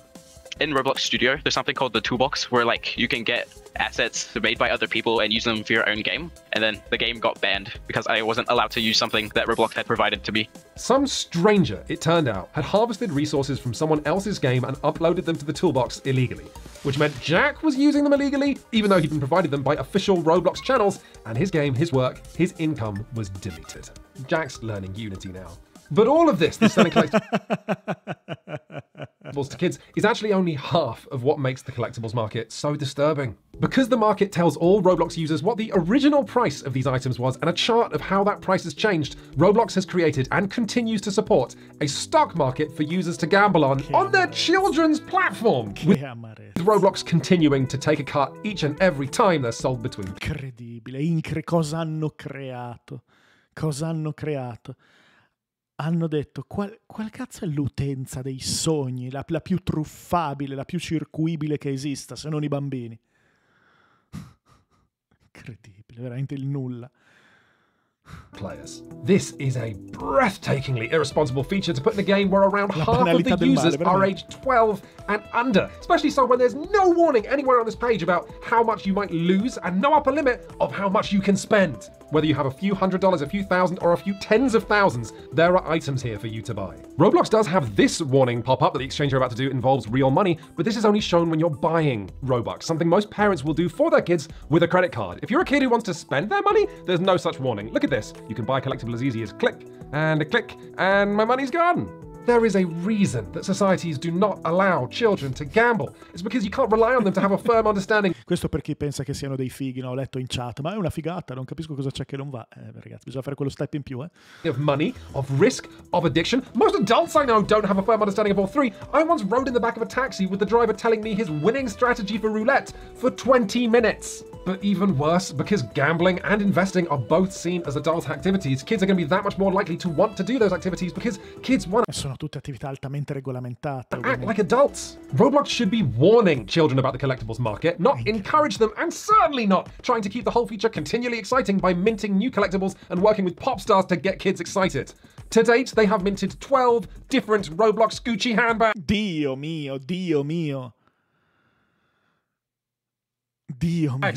Speaker 19: In Roblox Studio, there's something called the toolbox where like you can get assets made by other people and use them for your own game. And then the game got banned because I wasn't allowed to use something that Roblox had provided to me.
Speaker 3: Some stranger, it turned out, had harvested resources from someone else's game and uploaded them to the toolbox illegally, which meant Jack was using them illegally, even though he'd been provided them by official Roblox channels, and his game, his work, his income was deleted. Jack's learning Unity now. But all of this, the selling collectibles to kids, is actually only half of what makes the collectibles market so disturbing. Because the market tells all Roblox users what the original price of these items was and a chart of how that price has changed, Roblox has created and continues to support a stock market for users to gamble on their children's platform. With Roblox continuing to take a cut each and every time they're sold between.
Speaker 1: Incredibile, cosa hanno creato? Cosa hanno creato? Hanno detto, qual cazzo è l'utenza dei sogni, la più truffabile, la più circuibile che esista, se non i bambini? Incredibile, veramente il nulla.
Speaker 3: Players. This is a breathtakingly irresponsible feature to put in a game where around half of the users are aged 12 and under, especially so when there's no warning anywhere on this page about how much you might lose and no upper limit of how much you can spend. Whether you have a few $100s, a few thousand, or a few tens of thousands, there are items here for you to buy. Roblox does have this warning pop up that the exchange you're about to do involves real money, but this is only shown when you're buying Robux, something most parents will do for their kids with a credit card. If you're a kid who wants to spend their money, there's no such warning. Look at this. You can buy a collectible as easy as click, and my money's gone. There is a reason that societies do not allow children to gamble. It's because you can't rely on them to have a firm understanding.
Speaker 1: Questo per chi pensa che siano dei fighi, no? Ho letto in chat, ma è una figata, non capisco cosa c'è che non va. Ragazzi, bisogna fare quello step in più,
Speaker 3: Of money, of risk, of addiction. Most adults I know don't have a firm understanding of all three. I once rode in the back of a taxi with the driver telling me his winning strategy for roulette for 20 minutes. But even worse, because gambling and investing are both seen as adult activities, kids are going to be that much more likely to want to do those activities because kids want to
Speaker 1: sono tutte attività altamente regolamentate.
Speaker 3: Act like adults. Roblox should be warning children about the collectibles market, not encourage them, and certainly not trying to keep the whole feature continually exciting by minting new collectibles and working with pop stars to get kids excited. To date, they have minted 12 different Roblox Gucci handbags.
Speaker 1: Dio mio, Dio mio. Dio mio.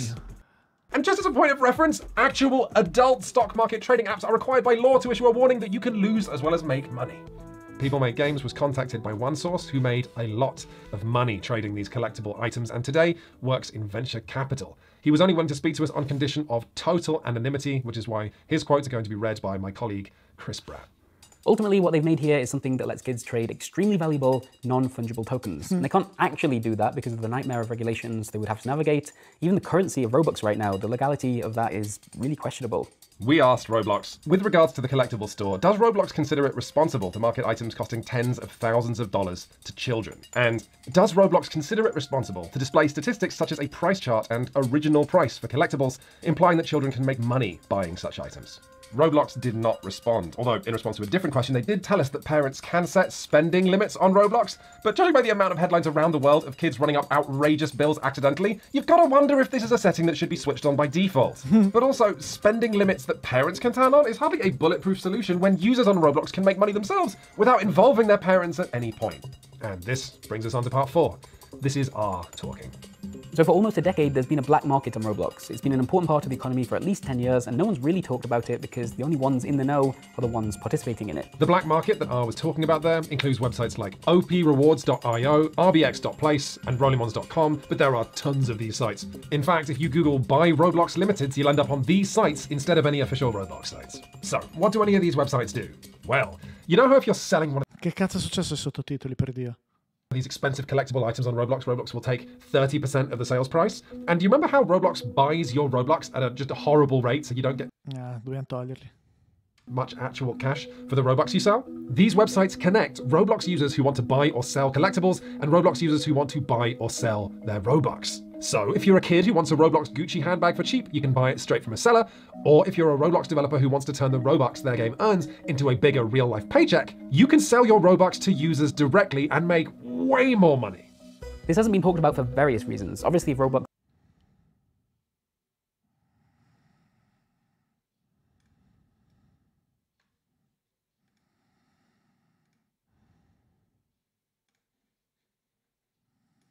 Speaker 3: And just as a point of reference, actual adult stock market trading apps are required by law to issue a warning that you can lose as well as make money. People Make Games was contacted by one source who made a lot of money trading these collectible items and today works in venture capital. He was only willing to speak to us on condition of total anonymity, which is why his quotes are going to be read by my colleague, Chris Bratt.
Speaker 18: Ultimately, what they've made here is something that lets kids trade extremely valuable, non-fungible tokens. And they can't actually do that because of the nightmare of regulations they would have to navigate. Even the currency of Robux right now, the legality of that is really questionable.
Speaker 3: We asked Roblox, with regards to the collectible store, does Roblox consider it responsible to market items costing tens of thousands of dollars to children? And does Roblox consider it responsible to display statistics such as a price chart and original price for collectibles, implying that children can make money buying such items? Roblox did not respond, although in response to a different question, they did tell us that parents can set spending limits on Roblox, but judging by the amount of headlines around the world of kids running up outrageous bills accidentally, you've got to wonder if this is a setting that should be switched on by default. But also, spending limits that parents can turn on is hardly a bulletproof solution when users on Roblox can make money themselves without involving their parents at any point. And this brings us on to part 4. This is our talking.
Speaker 18: So for almost a decade, there's been a black market on Roblox. It's been an important part of the economy for at least 10 years, and no one's really talked about it because the only ones in the know are the ones participating in it.
Speaker 3: The black market that I was talking about there includes websites like oprewards.io, rbx.place, and rollimons.com, but there are tons of these sites. In fact, if you Google buy Roblox Limiteds, you'll end up on these sites instead of any official Roblox sites. So, what do any of these websites do? Well, you know how if you're selling one
Speaker 1: Che cazzo è successo ai sottotitoli, per Dio?
Speaker 3: these expensive collectible items on Roblox, Roblox will take 30% of the sales price. And do you remember how Roblox buys your Roblox at just a horrible rate so you don't get
Speaker 1: dobbiamo toglierli.
Speaker 3: much actual cash for the Robux you sell? These websites connect Roblox users who want to buy or sell collectibles and Roblox users who want to buy or sell their Robux. So if you're a kid who wants a Roblox Gucci handbag for cheap, you can buy it straight from a seller. Or if you're a Roblox developer who wants to turn the Robux their game earns into a bigger real-life paycheck, you can sell your Robux to users directly and make way more money.
Speaker 18: This hasn't been talked about for various reasons. Obviously, if Roblox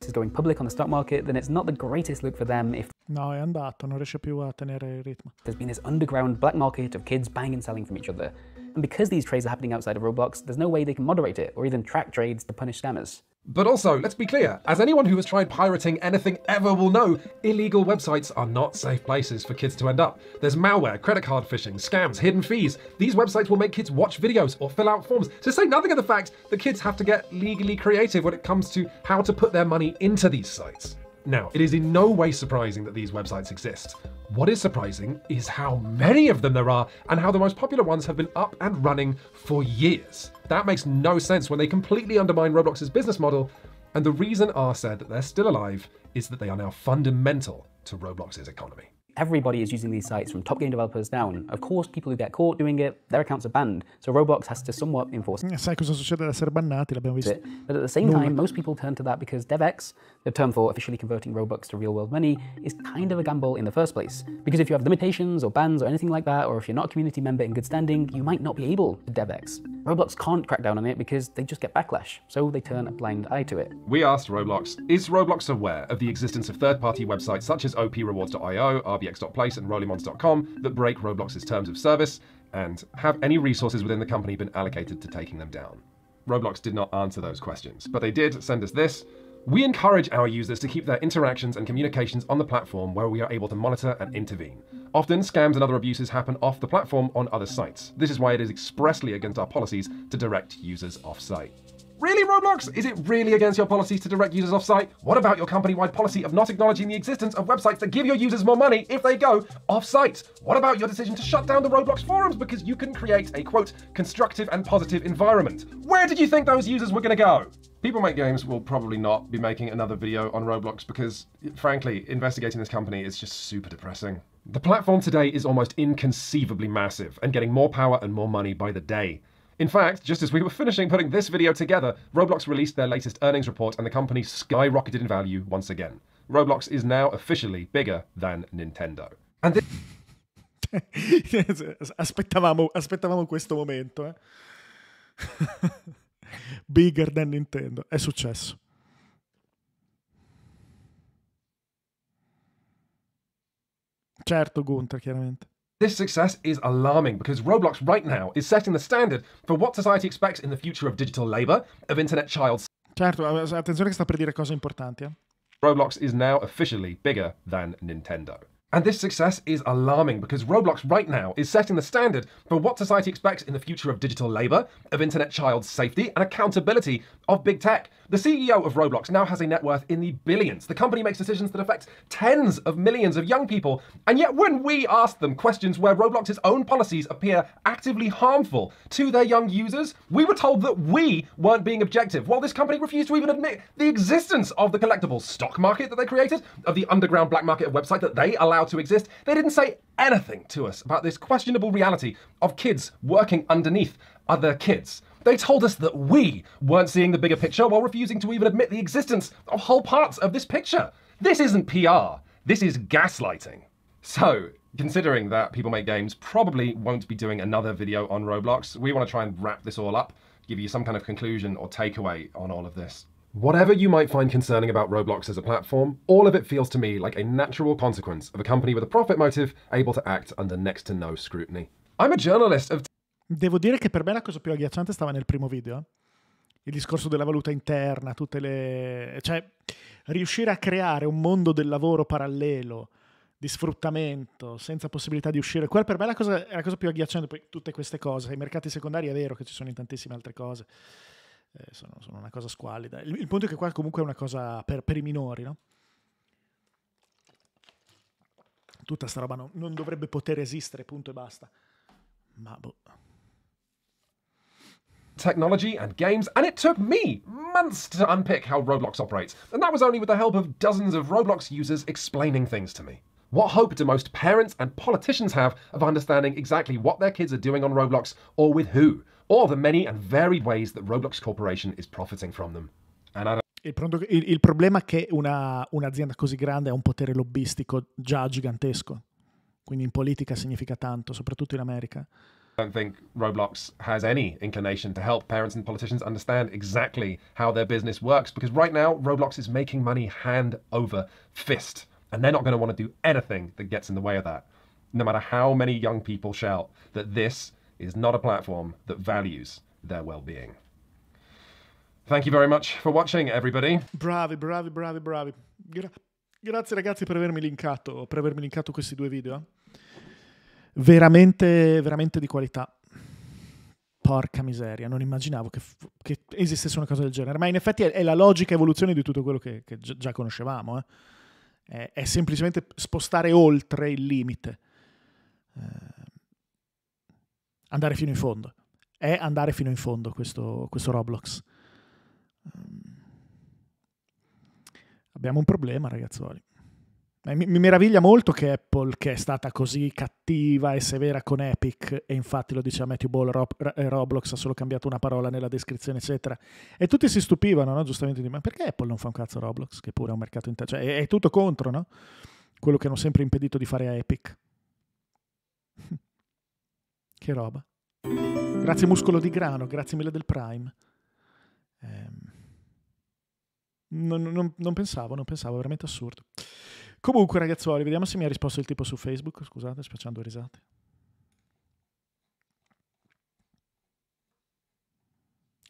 Speaker 18: is going public on the stock market, then it's not the greatest look for them if
Speaker 1: No, è andato, non riesce più a tenere il ritmo.
Speaker 18: there's been this underground black market of kids buying and selling from each other. And because these trades are happening outside of Roblox, there's no way they can moderate it or even track trades to punish scammers.
Speaker 3: But also, let's be clear, as anyone who has tried pirating anything ever will know, illegal websites are not safe places for kids to end up. There's malware, credit card phishing, scams, hidden fees. These websites will make kids watch videos or fill out forms, to say nothing of the fact that kids have to get legally creative when it comes to how to put their money into these sites. Now, it is in no way surprising that these websites exist. What is surprising is how many of them there are and how the most popular ones have been up and running for years. That makes no sense when they completely undermine Roblox's business model, and the reason R said that they're still alive is that they are now fundamental to Roblox's economy.
Speaker 18: Everybody is using these sites from top game developers down. Of course, people who get caught doing it, their accounts are banned, so Roblox has to somewhat enforce it.
Speaker 1: Sai cosa succede ad essere bannati? L'abbiamo visto.
Speaker 18: But at the same time, most people turn to that because DevX, the term for officially converting Robux to real-world money, is kind of a gamble in the first place. Because if you have limitations or bans or anything like that, or if you're not a community member in good standing, you might not be able to DevX. Roblox can't crack down on it because they just get backlash, so they turn a blind eye to it.
Speaker 3: We asked Roblox, is Roblox aware of the existence of third-party websites such as oprewards.io, rbx.place, and rollimons.com that break Roblox's terms of service, and have any resources within the company been allocated to taking them down? Roblox did not answer those questions, but they did send us this. We encourage our users to keep their interactions and communications on the platform where we are able to monitor and intervene. Often, scams and other abuses happen off the platform on other sites. This is why it is expressly against our policies to direct users off-site. Really, Roblox? Is it really against your policies to direct users off-site? What about your company-wide policy of not acknowledging the existence of websites that give your users more money if they go off-site? What about your decision to shut down the Roblox forums because you can create a, quote, constructive and positive environment? Where did you think those users were going to go? People Make Games will probably not be making another video on Roblox because, frankly, investigating this company is just super depressing. The platform today is almost inconceivably massive and getting more power and more money by the day. In fact, just as we were finishing putting this video together, Roblox released their latest earnings report and the company skyrocketed in value once again. Roblox is now officially bigger than Nintendo. And this
Speaker 1: aspettavamo questo momento. Bigger than Nintendo. È successo. Certo, Gunther, chiaramente.
Speaker 3: This success is alarming because Roblox right now is setting the standard for what society expects in the future of digital labor, of internet child.
Speaker 1: Certo, attenzione che sta per dire cose importanti.
Speaker 3: Roblox is now officially bigger than Nintendo. And this success is alarming because Roblox right now is setting the standard for what society expects in the future of digital labor, of internet child safety, and accountability of big tech. The CEO of Roblox now has a net worth in the billions. The company makes decisions that affect tens of millions of young people. And yet when we ask them questions where Roblox's own policies appear actively harmful to their young users, we were told that we weren't being objective, while this company refused to even admit the existence of the collectibles stock market that they created, of the underground black market website that they allowed to exist. They didn't say anything to us about this questionable reality of kids working underneath other kids. They told us that we weren't seeing the bigger picture while refusing to even admit the existence of whole parts of this picture. This isn't PR, this is gaslighting. So, considering that People Make Games probably won't be doing another video on Roblox, we want to try and wrap this all up, give you some kind of conclusion or takeaway on all of this. Whatever you might find concerning about Roblox as a platform, all of it feels to me like a natural consequence of a company with a profit motive able to act under next to no scrutiny. I'm a journalist of...
Speaker 1: Devo dire che per me la cosa più agghiacciante stava nel primo video. Il discorso della valuta interna, tutte le... cioè, riuscire a creare un mondo del lavoro parallelo, di sfruttamento, senza possibilità di uscire. Quella per me è la cosa più agghiacciante. Poi tutte queste cose. I mercati secondari è vero che ci sono in tantissime altre cose. Sono una cosa squallida. Il punto è che qua comunque è una cosa per i minori, no? Tutta sta roba non dovrebbe poter esistere, punto e basta. Ma boh.
Speaker 3: Technology and games, and it took me months to unpick how Roblox operates, and that was only with the help of dozens of Roblox users explaining things to me. What hope do most parents and politicians have of understanding exactly what their kids are doing on Roblox, or with who, or the many and varied ways that Roblox Corporation is profiting from them? And I don't...
Speaker 1: il problema è che un'azienda così grande ha un potere lobbistico già gigantesco, quindi in politica significa tanto, soprattutto in America.
Speaker 3: I don't think Roblox has any inclination to help parents and politicians understand exactly how their business works, because right now Roblox is making money hand over fist, and they're not going to want to do anything that gets in the way of that, no matter how many young people shout that this is not a platform that values their well-being. Thank you very much for watching, everybody.
Speaker 1: Bravi. Grazie ragazzi per avermi linkato questi due video. Veramente di qualità. Porca miseria, non immaginavo che esistesse una cosa del genere, ma in effetti è la logica evoluzione di tutto quello che già conoscevamo. È semplicemente spostare oltre il limite. Andare fino in fondo. È andare fino in fondo questo Roblox. Abbiamo un problema, ragazzuoli. Mi meraviglia molto che Apple, che è stata così cattiva e severa con Epic, e infatti lo diceva Matthew Ball, Roblox ha solo cambiato una parola nella descrizione, eccetera, e tutti si stupivano, no? Giustamente, ma perché Apple non fa un cazzo Roblox, che pure è un mercato interno? Cioè, è tutto contro, no? Quello che hanno sempre impedito di fare a Epic. Che roba. Grazie muscolo di grano, grazie mille del Prime. Non pensavo, veramente assurdo. Comunque ragazzuoli, vediamo se mi ha risposto il tipo su Facebook. Scusate, sto facendo risate.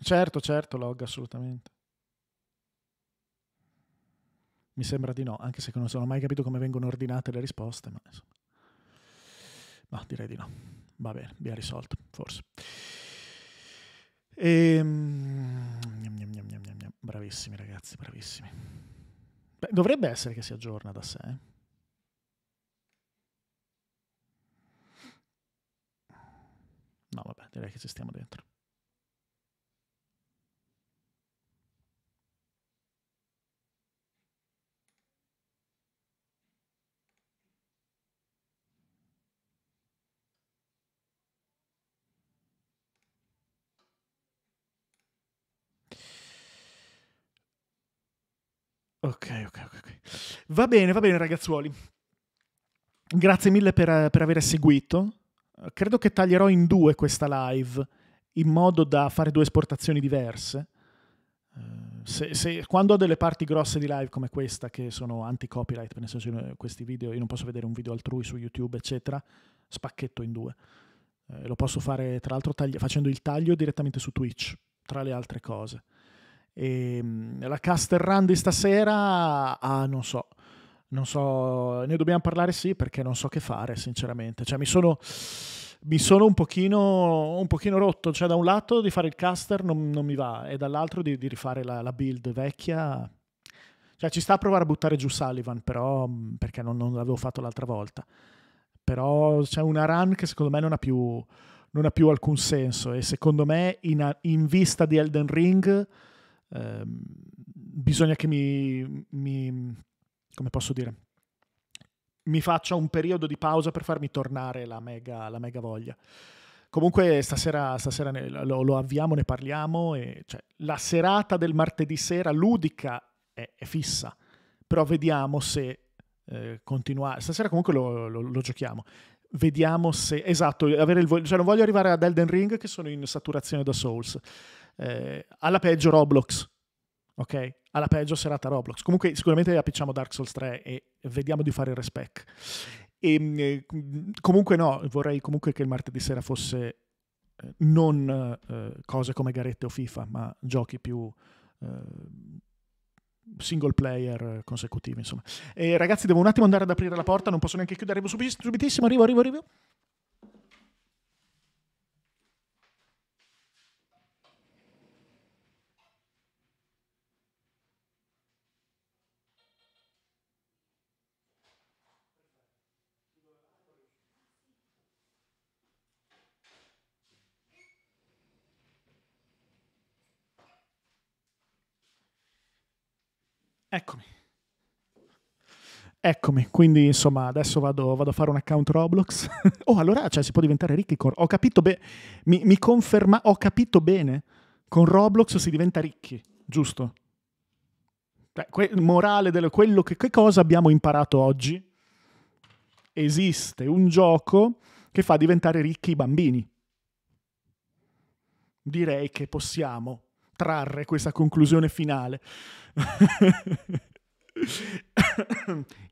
Speaker 1: Certo, log, assolutamente. Mi sembra di no, anche se non ho mai capito come vengono ordinate le risposte, ma insomma. No, direi di no. Va bene, vi ha risolto, forse. Bravissimi ragazzi, bravissimi. Beh, dovrebbe essere che si aggiorna da sé. No, vabbè, direi che ci stiamo dentro. Ok. Va bene ragazzuoli. Grazie mille per aver seguito. Credo che taglierò in due questa live, in modo da fare due esportazioni diverse. quando ho delle parti grosse di live come questa, che sono anti-copyright, nel senso questi video, io non posso vedere un video altrui su YouTube, eccetera, spacchetto in due. Lo posso fare, tra l'altro, facendo il taglio direttamente su Twitch, tra le altre cose. E la caster run di stasera, non so, ne dobbiamo parlare, sì, perché non so che fare, sinceramente. Cioè, mi sono un pochino rotto, cioè da un lato di fare il caster non mi va, e dall'altro di rifare la build vecchia. Cioè ci sta a provare a buttare giù Sullivan, però, perché non l'avevo fatto l'altra volta. Però c'è una run che secondo me non ha più alcun senso, e secondo me in vista di Elden Ring bisogna che come posso dire, mi faccia un periodo di pausa per farmi tornare la mega voglia. Comunque stasera lo avviamo, ne parliamo, e cioè, la serata del martedì sera ludica è fissa, però vediamo se continuare. Stasera comunque lo giochiamo. Vediamo se, esatto, cioè non voglio arrivare ad Elden Ring che sono in saturazione da Souls. Alla peggio Roblox, ok? Alla peggio serata Roblox. Comunque sicuramente appicciamo Dark Souls 3 e vediamo di fare il respec. E comunque no, vorrei comunque che il martedì sera fosse non cose come garette o FIFA, ma giochi più single player consecutivi, insomma. E ragazzi, devo un attimo andare ad aprire la porta, non posso neanche chiudere, arrivo subitissimo, arrivo. Eccomi, quindi insomma adesso vado a fare un account Roblox. Oh, allora cioè, si può diventare ricchi con... Ho capito bene, mi conferma, ho capito bene, con Roblox si diventa ricchi, giusto? Morale quello che cosa abbiamo imparato oggi? Esiste un gioco che fa diventare ricchi i bambini. Direi che possiamo trarre questa conclusione finale.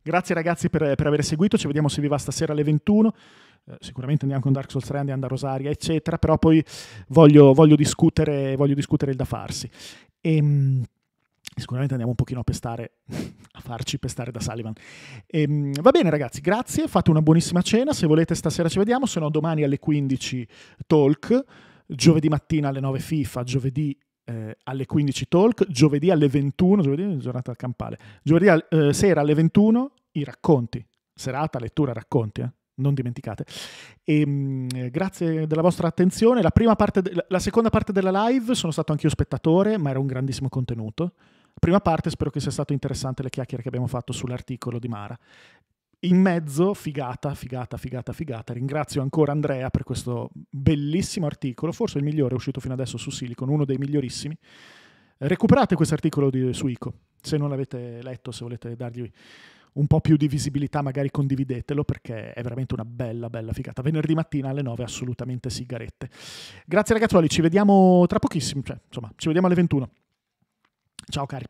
Speaker 1: Grazie ragazzi per aver seguito, ci vediamo se vi va stasera alle 21. Sicuramente andiamo con Dark Souls 3, andiamo da Rosaria, eccetera, però poi voglio discutere il da farsi. E sicuramente andiamo un pochino a farci pestare da Sullivan. Va bene ragazzi, grazie, fate una buonissima cena, se volete stasera ci vediamo, se no domani alle 15 Talk, giovedì mattina alle 9 FIFA, giovedì alle 15 Talk, giovedì alle 21, giovedì giornata campale, giovedì sera alle 21 i racconti, serata lettura racconti, non dimenticate. Grazie della vostra attenzione. La seconda parte della live sono stato anch'io spettatore, ma era un grandissimo contenuto. Prima parte spero che sia stato interessante le chiacchiere che abbiamo fatto sull'articolo di Mara. In mezzo, figata. Ringrazio ancora Andrea per questo bellissimo articolo, forse il migliore uscito fino adesso su Silicon, uno dei migliorissimi. Recuperate questo articolo su ICO, se non l'avete letto, se volete dargli un po' più di visibilità, magari condividetelo, perché è veramente una bella figata. Venerdì mattina alle 9, assolutamente sigarette. Grazie ragazzuoli, ci vediamo tra pochissimo, ci vediamo alle 21. Ciao cari.